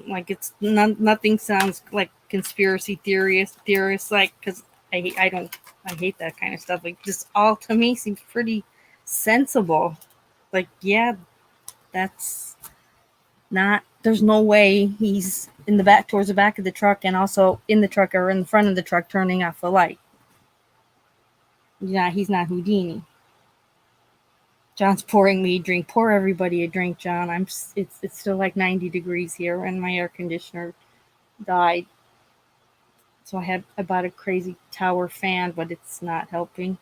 Like it's nothing sounds like conspiracy theorists like, because I hate that kind of stuff. Like, just all to me seems pretty sensible. Like, yeah, that's not. There's no way he's in the back towards the back of the truck, and also in the truck or in the front of the truck turning off the light. Yeah, he's not Houdini. John's pouring me a drink. Pour everybody a drink, John. It's still like 90 degrees here, and my air conditioner died. So I bought a crazy tower fan, but it's not helping.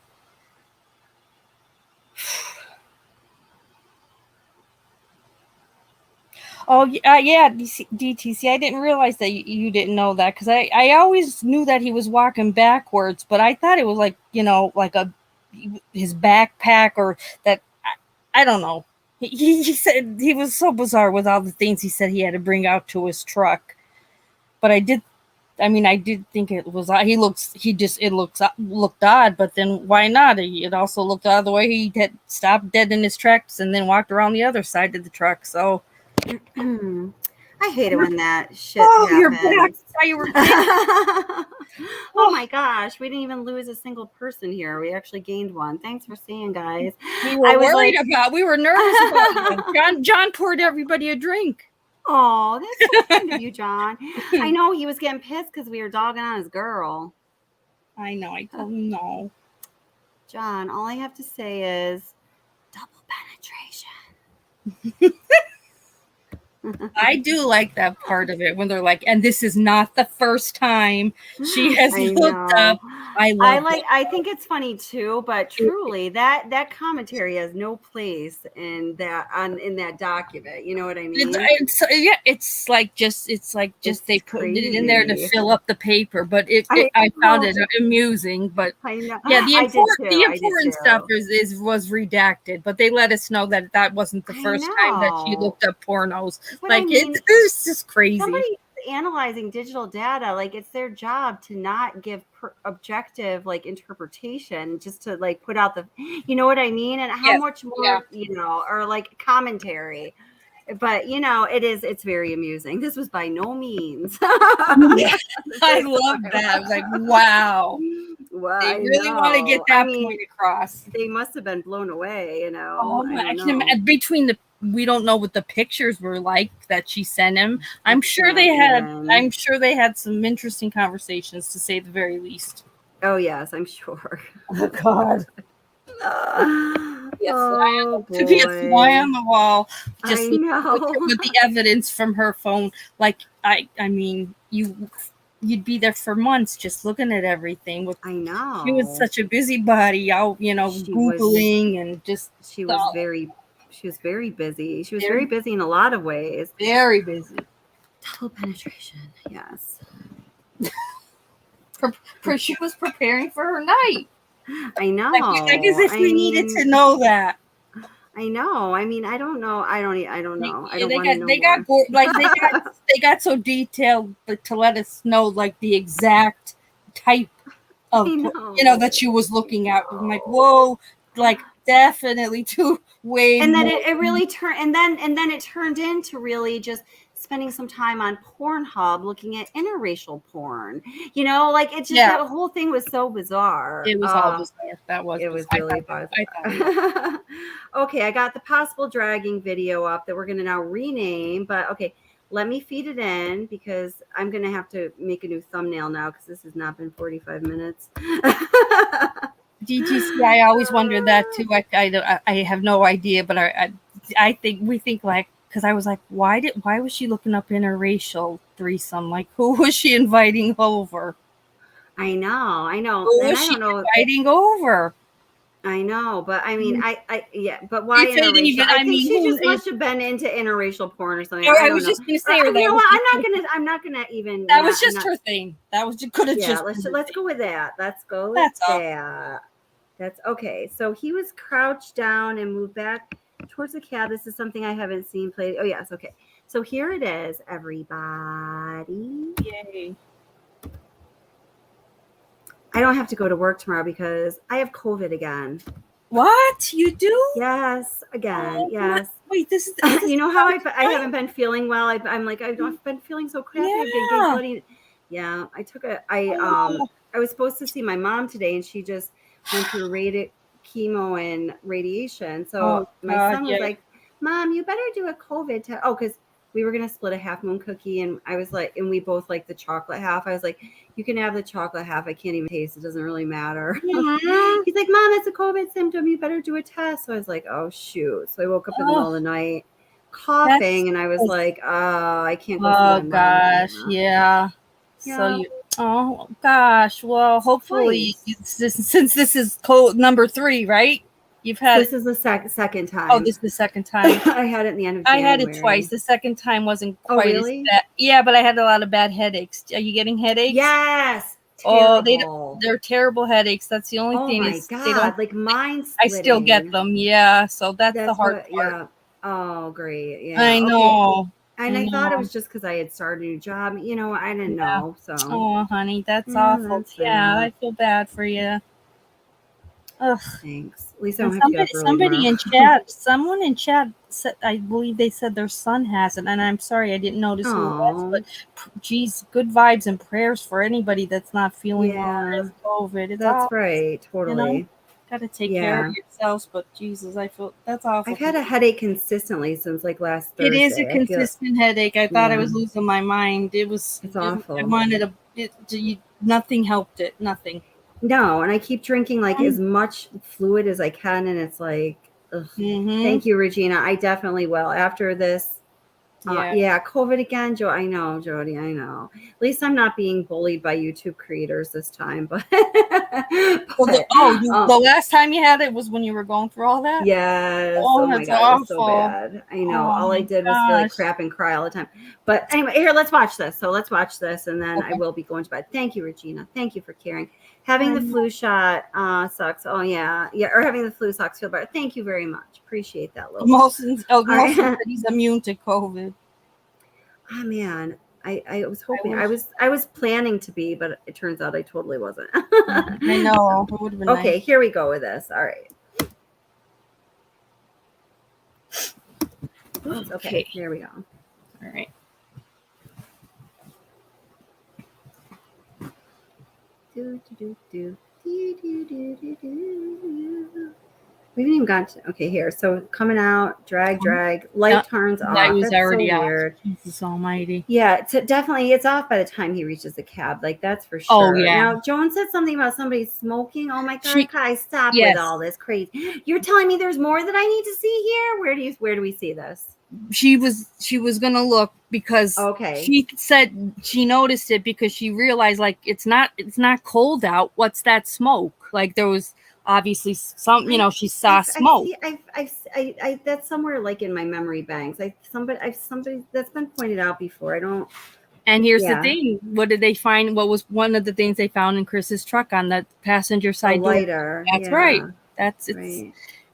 Oh, yeah, DTC. I didn't realize that you didn't know that because I always knew that he was walking backwards, but I thought it was like, like his backpack or that. I don't know. He said he was so bizarre with all the things he said he had to bring out to his truck. But I did think it was, it looked odd, but then why not? It also looked odd the way he had stopped dead in his tracks and then walked around the other side of the truck. So I hate it when that shit you're happens. back. You were Oh my gosh, we didn't even lose a single person here. We actually gained one. Thanks for seeing, guys. We were we were nervous about you. John poured everybody a drink. Oh, that's so kind of you, John. I know he was getting pissed because we were dogging on his girl. I know. I told him no. John, all I have to say is double penetration. I do like that part of it when they're like, and this is not the first time she has looked up. I think it's funny too, but truly that commentary has no place in that document. You know what I mean? It's like just they put it in there to fill up the paper, but I found it amusing. But I know. Yeah, the important stuff was redacted, but they let us know that wasn't the first time that she looked up pornos. It's just crazy. Somebody's analyzing digital data. Like, it's their job to not give objective interpretation, just to put out the, you know what I mean? And how much more, or commentary. But it's very amusing. This was by no means. I love that. I was like, wow. Well, they really want to get that point across. They must have been blown away, Oh my! I can imagine we don't know what the pictures were like that she sent him. I'm sure they had some interesting conversations, to say the very least. Oh yes, I'm sure. Oh God. To be a fly on the wall, just with the evidence from her phone. I mean, you'd be there for months just looking at everything. I know. She was such a busybody out, Googling and just. She was very busy. She was very busy in a lot of ways. Very busy. Double penetration, yes. She was preparing for her night. I know. Like as if we needed to know that. I know. I mean, I don't know. I don't know. They got so detailed, but to let us know the exact type of that she was looking at. I'm like, whoa, definitely too way. And then it really turned, and then it turned into really just spending some time on Pornhub looking at interracial porn. It just that whole thing was so bizarre. It was all bizarre. That was. It was really bizarre. Okay, I got the possible dragging video up that we're going to now rename, but okay. Let me feed it in because I'm going to have to make a new thumbnail now because this has not been 45 minutes. DTC, I always wondered that too. I have no idea, but I think because I was like, why was she looking up interracial threesome? Who was she inviting over? I know. Who was she inviting over? I know, but I mean, but why interracial? I think she just must have been into interracial porn or something. I was just gonna say, I'm not gonna even. That was just her thing. That was could have just. Let's go with that. Let's go with that. That's okay. So he was crouched down and moved back towards the cab. This is something I haven't seen played. Oh yes, okay. So here it is, everybody. Yay. I don't have to go to work tomorrow because I have COVID again. What? You do? Yes, again. Yes. Wait, this is you know how I haven't been feeling well. I've been feeling so crappy. Yeah. I took I was supposed to see my mom today, and she just went through chemo and radiation. So my son was like, "Mom, you better do a COVID test." Oh, because we were gonna split a half moon cookie, and I was like, and we both like the chocolate half. I was like, "You can have the chocolate half. I can't even taste. It doesn't really matter." Mm-hmm. He's like, "Mom, it's a COVID symptom. You better do a test." So I was like, "Oh shoot!" So I woke up in the middle of the night coughing, and I was like, "Oh, I can't go." Oh gosh, yeah. So oh gosh. Well, hopefully, since this is code number 3, right? You've had This is the second time. Oh, this is the second time. I had it in the end of I January. had it twice. The second time wasn't Oh, quite really? as bad. Yeah, but I had a lot of bad headaches. Are you getting headaches? Yes. Oh, Terrible. they're terrible headaches. That's the only Oh thing. my Is God. they don't, like mine I still get them. Yeah, so that's the hard part. Yeah. Oh, great. Yeah. I know. Okay. And I thought it was just because I had started a new job. You know, I didn't know. So. Oh, honey, that's awful. That's Yeah, sad. I feel bad for you. Ugh. Thanks. At least I don't have to get up early Somebody tomorrow. in chat, someone in chat said, I believe they said their son has it, and I'm sorry I didn't notice who it was, but geez, good vibes and prayers for anybody that's not feeling well with COVID. It's That's awful, right. Totally. You know? Gotta take care of yourselves, but Jesus, I feel that's awful. I've had a headache consistently since like last Thursday. It is a consistent headache. I thought I was losing my mind. It's awful. I wanted nothing helped it. Nothing. No, and I keep drinking like as much fluid as I can, and it's like, thank you, Regina. I definitely will after this. COVID again, Joe. I know, Jody. I know. At least I'm not being bullied by YouTube creators this time. But, the last time you had it was when you were going through all that. Yes. Oh my God, it was so bad. I know. All I did was feel like crap and cry all the time. But anyway, here, let's watch this. So let's watch this, and then I will be going to bed. Thank you, Regina. Thank you for caring. Having the flu shot sucks. Oh yeah, or having the flu sucks. Feel better. Thank you very much. Appreciate that. Molson said he's immune to COVID. Oh man, I was hoping I was planning to be, but it turns out I totally wasn't. I know. It would have been okay, nice. here we go with this. All right. Oops, okay, here we go. All right. We haven't even got to, okay, here. So coming out, drag, light turns off. That was already so off. Weird. Jesus almighty. Yeah, definitely it's off by the time he reaches the cab. Like that's for sure. Oh, yeah. Now, Joan said something about somebody smoking. Oh my God, Kai, stop with all this crazy. You're telling me there's more that I need to see here? Where do we see this? She was gonna look because she said she noticed it because she realized like it's not cold out. What's that smoke? Like there was obviously some, she saw smoke. I that's somewhere like in my memory banks. Somebody that's been pointed out before. I don't. And here's the thing: what did they find? What was one of the things they found in Chris's truck on the passenger side door? Lighter. That's right. It's.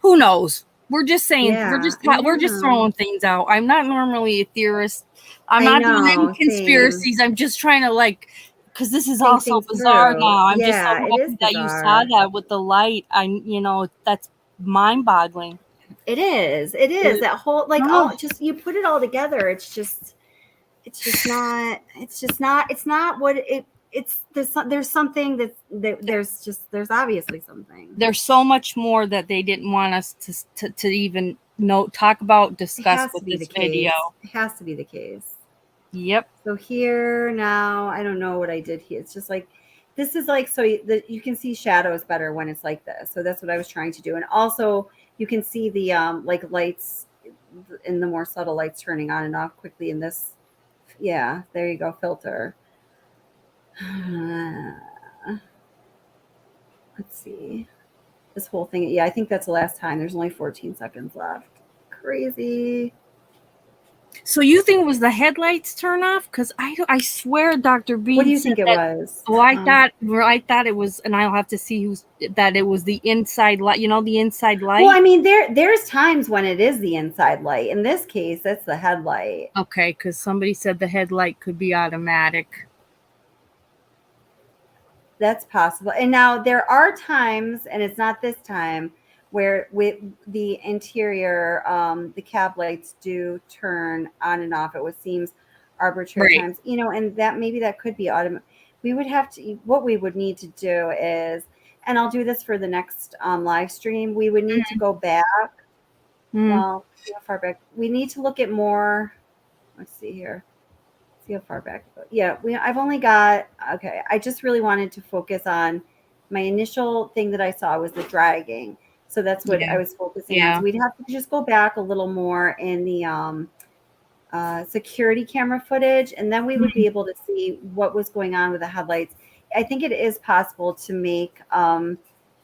Who knows? We're just saying. We're just throwing things out. I'm not normally a theorist. I'm not doing any conspiracies. I'm just trying to because this is all so bizarre now. I'm just so happy that you saw that with the light. That's mind-boggling. It is. That whole you put it all together. It's not what there's something there's obviously something. There's so much more that they didn't want us to even talk about, discuss with this video. It has to be the case. Yep. So here now, I don't know what I did here. It's just like, this is like, so you can see shadows better when it's like this. So that's what I was trying to do. And also you can see the lights in the more subtle lights turning on and off quickly in this. Yeah, there you go. Filter. Let's see. This whole thing. Yeah, I think that's the last time. There's only 14 seconds left. Crazy. So you think it was the headlights turn off? Because I swear Dr. B. What do you think it was? Oh, I thought it was, and I'll have to see that it was the inside light. The inside light. Well, I mean, there's times when it is the inside light. In this case, that's the headlight. Okay, because somebody said the headlight could be automatic. That's possible. And now there are times, and it's not this time, where with the interior, the cab lights do turn on and off. It seems arbitrary times, and that maybe that could be automatic. What we would need to do is, and I'll do this for the next live stream. We would need to go back. Well, see how far back. We need to look at more. Let's see here. See how far back. Yeah, I've only got, okay. I just really wanted to focus on my initial thing that I saw was the dragging. So that's what I was focusing on. So we'd have to just go back a little more in the security camera footage, and then we would be able to see what was going on with the headlights. I think it is possible to make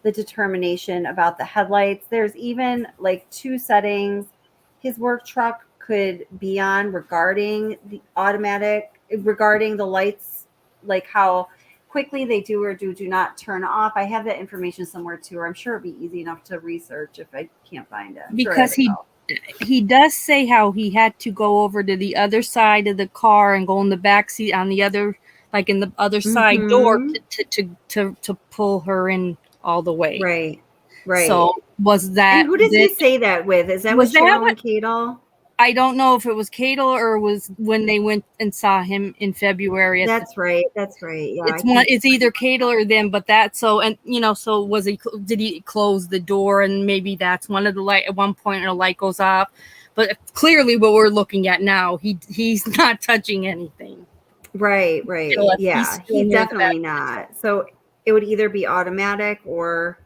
the determination about the headlights. There's even like 2 settings his work truck could be on regarding the lights, like how quickly they do or do not turn off. I have that information somewhere too, or I'm sure it'd be easy enough to research if I can't find it. Because he does say how he had to go over to the other side of the car and go in the back seat on the other, like in the other side door to pull her in all the way. Right. So was that? And who does he say that with? Is that with Cheryl and Cadel? I don't know if it was Cadel or was when they went and saw him in February. That's right. Yeah, it's either Cadel or them, but that so was he? Did he close the door and maybe that's one of the light at one point a light goes off, but clearly what we're looking at now, he's not touching anything. Right. Yeah, he's definitely not. So it would either be automatic or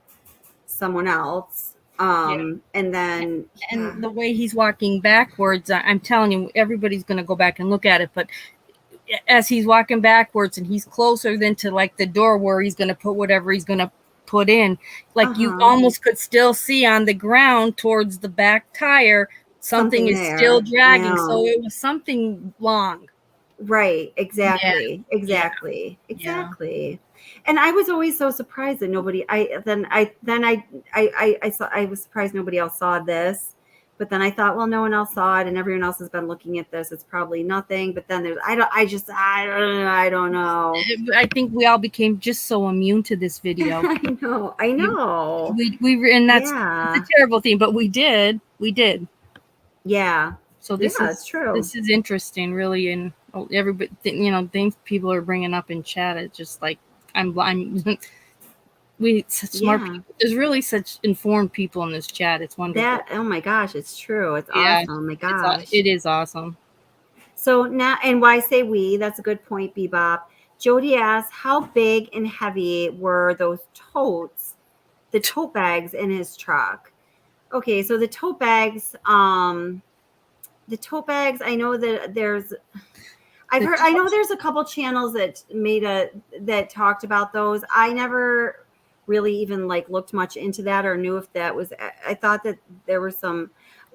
someone else. And then the way he's walking backwards, I'm telling you, everybody's going to go back and look at it, but as he's walking backwards and he's closer than to like the door where he's going to put whatever he's going to put in, like you almost could still see on the ground towards the back tire something is still dragging, so it was something long. Right, exactly. And I was always so surprised that nobody. I was surprised nobody else saw this, but then I thought, well, no one else saw it, and everyone else has been looking at this. It's probably nothing. But then there's, I don't know. I think we all became just so immune to this video. I know. We and that's a terrible thing, but we did. Yeah. So this is true. This is interesting, really, and everybody, things people are bringing up in chat. It's just like we such smart people. There's really such informed people in this chat. It's wonderful. Oh my gosh, it's true. It's awesome. Oh my gosh, it is awesome. So now, and why say we? That's a good point, Bebop. Jody asks, how big and heavy were those totes, the tote bags in his truck? Okay, so the tote bags, I know that I know there's a couple channels that talked about those. I never really even looked much into that or knew if that was, I thought that there were some,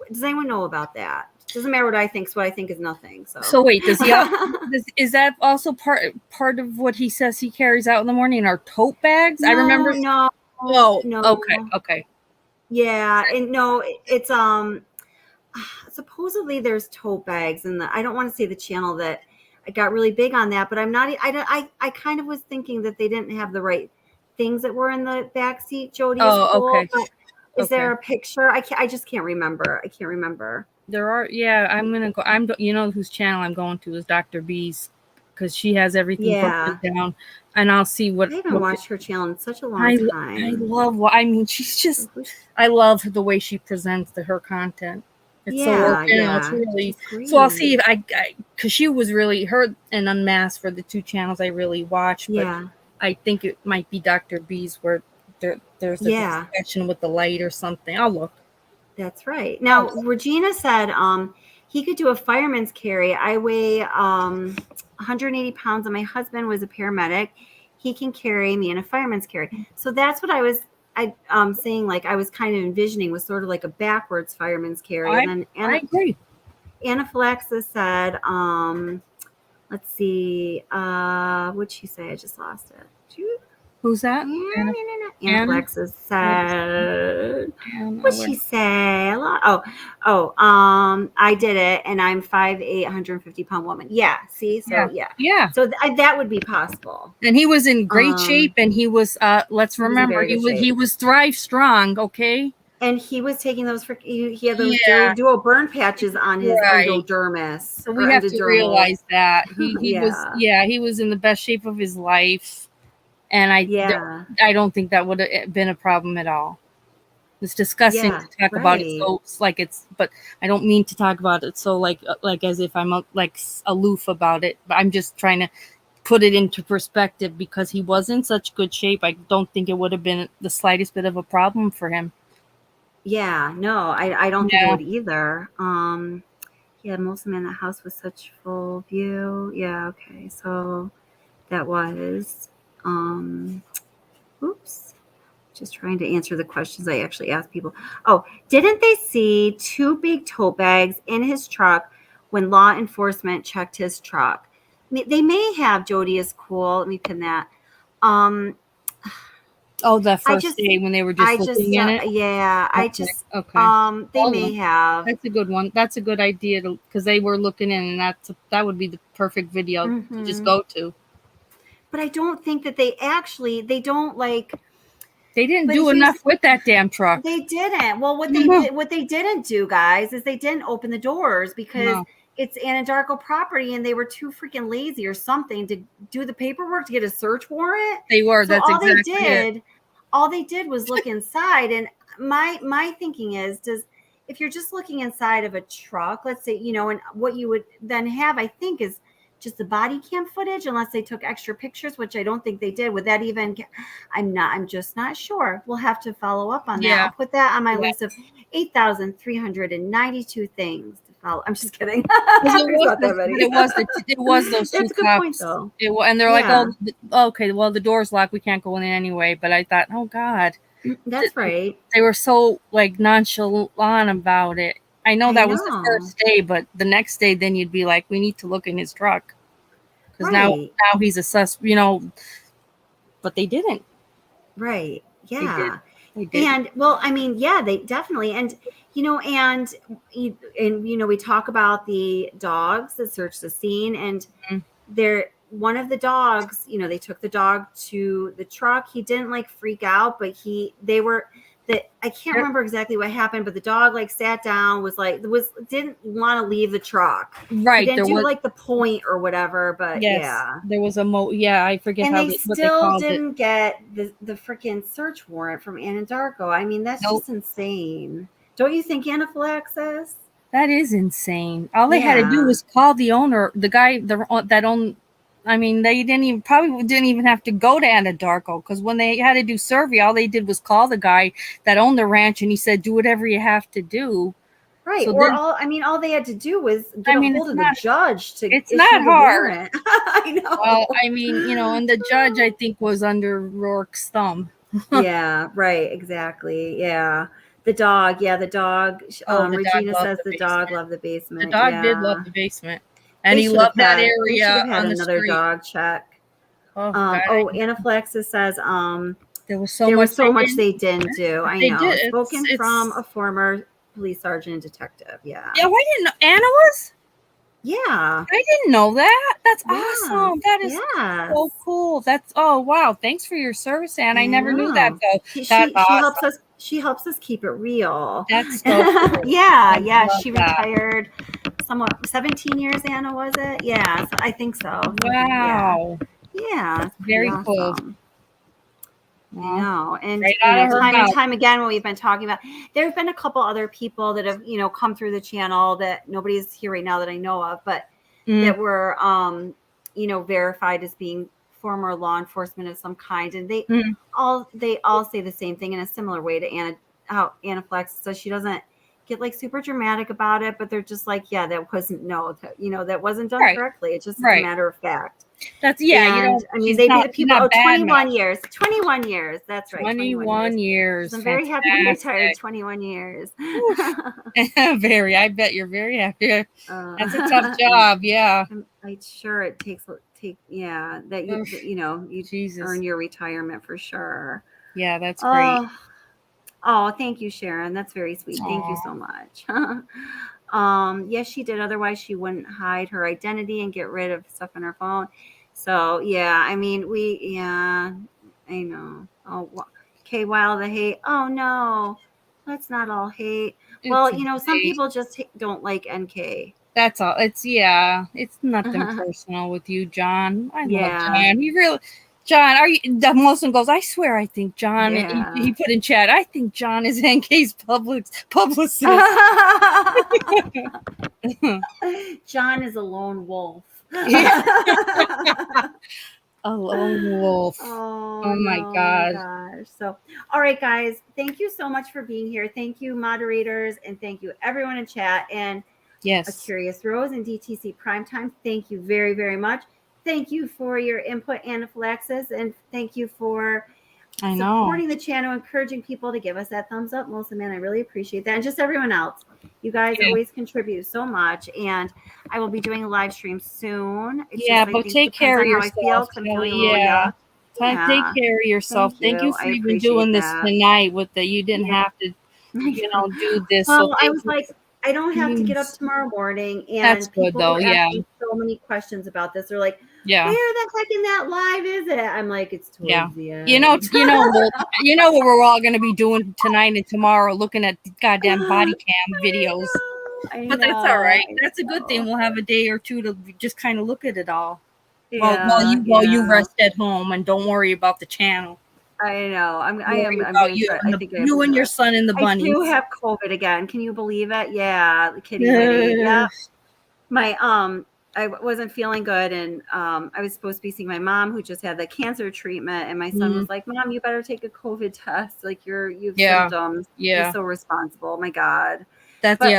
does anyone know about that? Doesn't matter what I think. So what I think is nothing. So wait, does he? Is that also part of what he says he carries out in the morning? Are tote bags? No, I remember. No. Okay. Yeah, and no, it's supposedly there's tote bags, and I don't want to say the channel that I got really big on that, but I'm not. I kind of was thinking that they didn't have the right things that were in the back seat. Jody, okay. Is there a picture? I just can't remember. I can't remember. There are. Yeah, I'm gonna go. Whose channel I'm going to is Dr. B's, because she has everything broken down, and I'll see what. I haven't watched her channel in such a long time. I love. I mean, she's just. I love the way she presents her content. It's it's really. So I'll see if because she was really her and Unmasked for the two channels I really watched. But I think it might be Dr. B's where there's a discussion with the light or something. I'll look. That's right. Now, Regina said he could do a fireman's carry. I weigh 180 pounds, and my husband was a paramedic. He can carry me in a fireman's carry. So that's what I was saying. Like I was kind of envisioning was sort of like a backwards fireman's carry. I agree. Anaphylaxis said, let's see, what'd she say? I just lost it. Who's that? Anaphylaxis said, what'd she say? I did it, and I'm 5'8", 150-pound woman. Yeah, see? So, yeah. So that would be possible. And he was in great shape, and he let's remember, he was Thrive Strong, okay? And he was taking those he had those dual burn patches on his endodermis. So we have to realize that. He was in the best shape of his life. And I don't think that would have been a problem at all. It's disgusting to talk about it so but I don't mean to talk about it so like as if I'm aloof about it. But I'm just trying to put it into perspective because he was in such good shape. I don't think it would have been the slightest bit of a problem for him. Yeah, no, I don't think it would either. Most of them in the house with such full view. Yeah, okay, so that was. Oops. Just trying to answer the questions I actually asked people. Oh, didn't they see 2 big tote bags in his truck when law enforcement checked his truck? They may have. Jody is cool. Let me pin that. That first day when they were just looking in it? Yeah, Okay. They may have. That's a good one. That's a good idea because they were looking in, and that would be the perfect video to just go to. But I don't think that they don't like. They didn't do enough with that damn truck. They didn't. Well, what they didn't do, guys, is they didn't open the doors because it's Anadarko property, and they were too freaking lazy or something to do the paperwork to get a search warrant. They were. So all they did was look inside. And my thinking is, if you're just looking inside of a truck, let's say, and what you would then have, I think, is just the body cam footage, unless they took extra pictures, which I don't think they did. Would that even? I'm just not sure. We'll have to follow up on that. I'll put that on my list of 8,392 things to follow. I'm just kidding. It was those 2 That's a good point, though. And they're like, oh, okay, well, the door's locked. We can't go in anyway. But I thought, oh, God. That's right. They were so, nonchalant about it. I know that was the first day, but the next day, then you'd be like, we need to look in his truck. Because now he's a but they didn't. Right. Yeah. They did. And well, I mean, yeah, they definitely. And, we talk about the dogs that searched the scene, and one of the dogs, they took the dog to the truck. He didn't freak out, but I can't remember exactly what happened, but the dog sat down, didn't want to leave the truck. Right. He didn't do the point or whatever, but there was I forget and how they still didn't get the freaking search warrant from Anadarko. I mean, that's just insane. Don't you think, anaphylaxis? That is insane. All they had to do was call the owner, the guy that owned. I mean, they probably didn't even have to go to Anadarko, because when they had to do survey, all they did was call the guy that owned the ranch, and he said, "Do whatever you have to do." Right. So all they had to do was get a hold of the judge to. It's not hard. I know. Well, I mean, and the judge, I think, was under Rourke's thumb. Yeah. Right. Exactly. Yeah. The dog. Yeah. The dog. Regina says the dog loved the basement. The dog did love the basement. And he loved that area. They should have had on another the dog check. Anaphylaxis says there was so much they didn't do. I know. Spoken from a former police sergeant and detective. Yeah. Yeah, why didn't Anna was? Yeah. I didn't know that. That's awesome. That is so cool. Wow. Thanks for your service, Anna. I never knew that though. She helps us keep it real. That's so cool. Yeah. She retired 17 years, Anna, was it? Yeah, so I think so. Wow. Yeah. Very awesome. cool. I know. And time and time again, when we've been talking about, there have been a couple other people that have, come through the channel that nobody's here right now that I know of, but that were, verified as being former law enforcement of some kind. And they all say the same thing in a similar way to Anaphylaxis. So she doesn't get super dramatic about it, but they're just that wasn't that wasn't done correctly. It's just a matter of fact. That's I mean, they be the people. 21 years. 21 years. That's right. 21 years. I'm very happy to retire. 21 years. Very. I bet you're very happy. That's a tough job. Yeah. I'm sure it takes. That you earn your retirement for sure. Yeah, that's great. Oh, thank you, Sharon. That's very sweet. Thank you so much. Yes, she did. Otherwise, she wouldn't hide her identity and get rid of stuff on her phone. So, yeah, I mean, I know. Oh, okay, while the hate. Oh, no, that's not all hate. Well, some people just don't like NK. That's all. It's nothing personal with you, John. I love John. He really. John, Molson goes, I swear I think John, and he put in chat, I think John is NK's publicist. John is a lone wolf. A lone wolf. Oh my God. Gosh. So, all right, guys, thank you so much for being here. Thank you, moderators, and thank you, everyone in chat. And A Curious Rose and DTC Primetime, thank you very, very much. Thank you for your input, Anaphylaxis, and thank you for I know. supporting the channel, encouraging people to give us that thumbs up. Melissa, man, I really appreciate that. And just everyone else. You guys always contribute so much. And I will be doing a live stream soon. It's Yeah, just, I but think take depends care on of how yourself. I feel, 'cause I'm feeling a little Yeah. yuck. Take care of yourself. Thank you I for even appreciate doing this that. tonight with the you didn't have to do this. Well, So I thank was you. like, I don't have to get up tomorrow morning. And That's good, people though, were yeah. asking so many questions about this. They're like, Yeah. where the heck in that live is it? I'm like, it's towards the end. You know what we're all going to be doing tonight and tomorrow, looking at the goddamn body cam videos. But that's all right. That's a good thing. We'll have a day or two to just kind of look at it all. While you rest at home and don't worry about the channel. I know. I'm going to try. I think you and your son and the bunnies. I do have COVID again. Can you believe it? Yeah, the kitty witty. Yeah. My I wasn't feeling good, and I was supposed to be seeing my mom, who just had the cancer treatment, and my son was like, "Mom, you better take a COVID test. Like you have symptoms." Yeah. He's so responsible. My God. That's the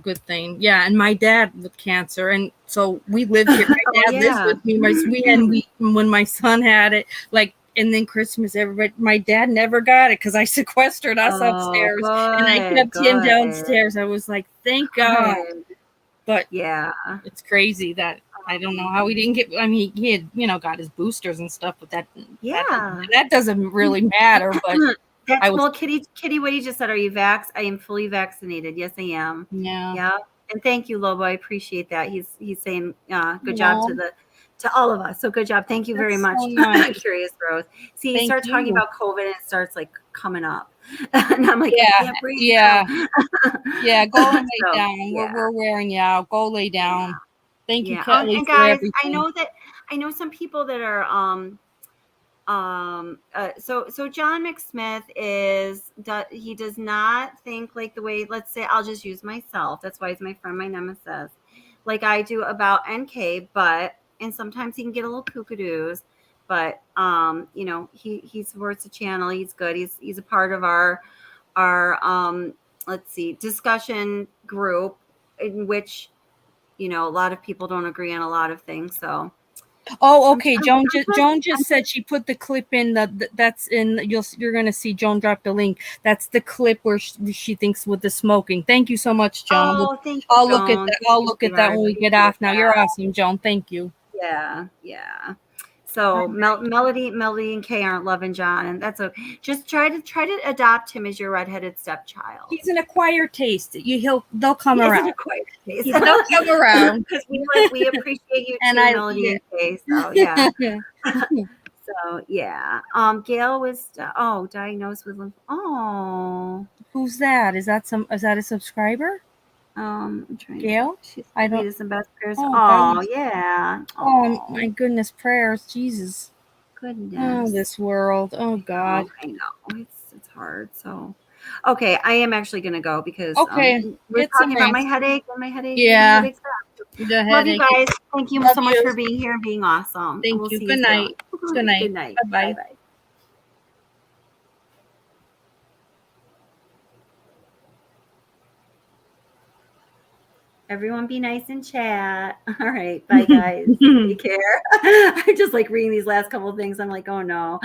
good thing. Yeah, and my dad with cancer, and so we lived here. My dad lives with me. When my son had it, and then Christmas, my dad never got it because I sequestered us upstairs, and I kept him downstairs. I was like, thank God. But yeah, it's crazy that I don't know how he didn't get. I mean, he had got his boosters and stuff, but that doesn't really matter. But well, Kitty Witty just said, "Are you vaxxed?" I am fully vaccinated. Yes, I am. Yeah. And thank you, Lobo. I appreciate that. He's saying good job to all of us. So good job. Thank you very much. So nice. Curious Rose. See, you start talking about COVID and it starts coming up. And I'm like, I can't breathe. Yeah. Go and lay down. We're wearing you out. Go lay down. Thank you, Kelly, and for guys, everything. I know some people that are so John McSmith he does not think like the way, let's say, I'll just use myself. That's why he's my friend, my nemesis, like I do about NK, and sometimes he can get a little kookadoos, but he supports the channel. He's good. He's a part of our discussion group, in which a lot of people don't agree on a lot of things. So okay. Joan just said she put the clip in that's in. You're gonna see Joan drop the link. That's the clip where she thinks with the smoking. Thank you so much, Joan. Thank you, I'll Joan. look at that. I'll look at that when we get off. Now you're awesome, Joan. Thank you. Yeah. So Melody and Kay aren't loving John, and that's okay. Just try to adopt him as your redheaded stepchild. He's an acquired taste. They'll come around. An acquired taste. They'll come around because we appreciate you too, Melody and Kay. So yeah. So yeah. Gail was diagnosed with Who's that? Is that a subscriber? I'm trying. Gail? I don't. Some best prayers. Yeah. Oh my goodness, prayers, Jesus. Goodness. Oh, this world. Oh God. I know it's hard. So, okay, I am actually gonna go because we're talking about my headache and my headache. Yeah. Love you guys. Thank you so much for being here and being awesome. Thank you. Good night. Good night. Good night. Bye. Bye. Everyone be nice in chat. All right. Bye, guys. Take care. I just like reading these last couple of things. I'm like, oh, no.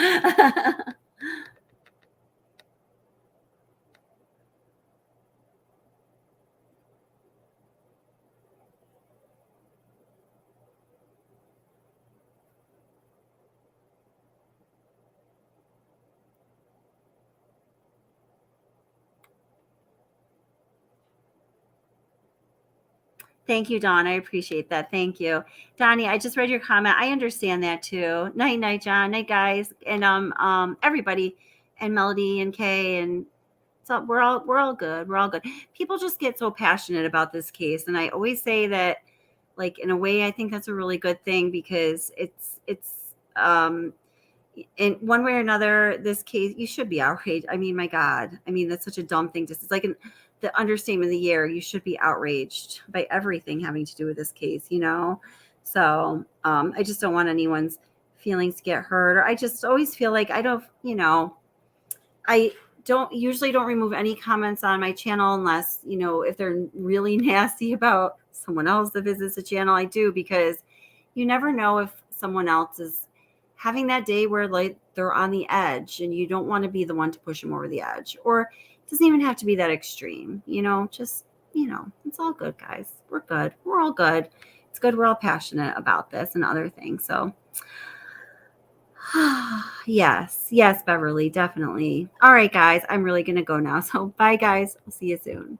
Thank you, Dawn. I appreciate that. Thank you. Donnie, I just read your comment. I understand that too. Night, John. Night, guys. And everybody, and Melody and Kay, and so we're all good. We're all good. People just get so passionate about this case. And I always say that, like, in a way, I think that's a really good thing, because it's in one way or another, this case, you should be outraged. I mean, my God. I mean, that's such a dumb thing. It's like the understatement of the year. You should be outraged by everything having to do with this case, So I just don't want anyone's feelings to get hurt. Or I just always feel like I usually don't remove any comments on my channel unless, if they're really nasty about someone else that visits the channel. I do, because you never know if someone else having that day where like they're on the edge and you don't want to be the one to push them over the edge, or it doesn't even have to be that extreme, just, it's all good, guys. We're good. We're all good. It's good. We're all passionate about this and other things. So yes, Beverly, definitely. All right, guys, I'm really going to go now. So bye, guys. I'll see you soon.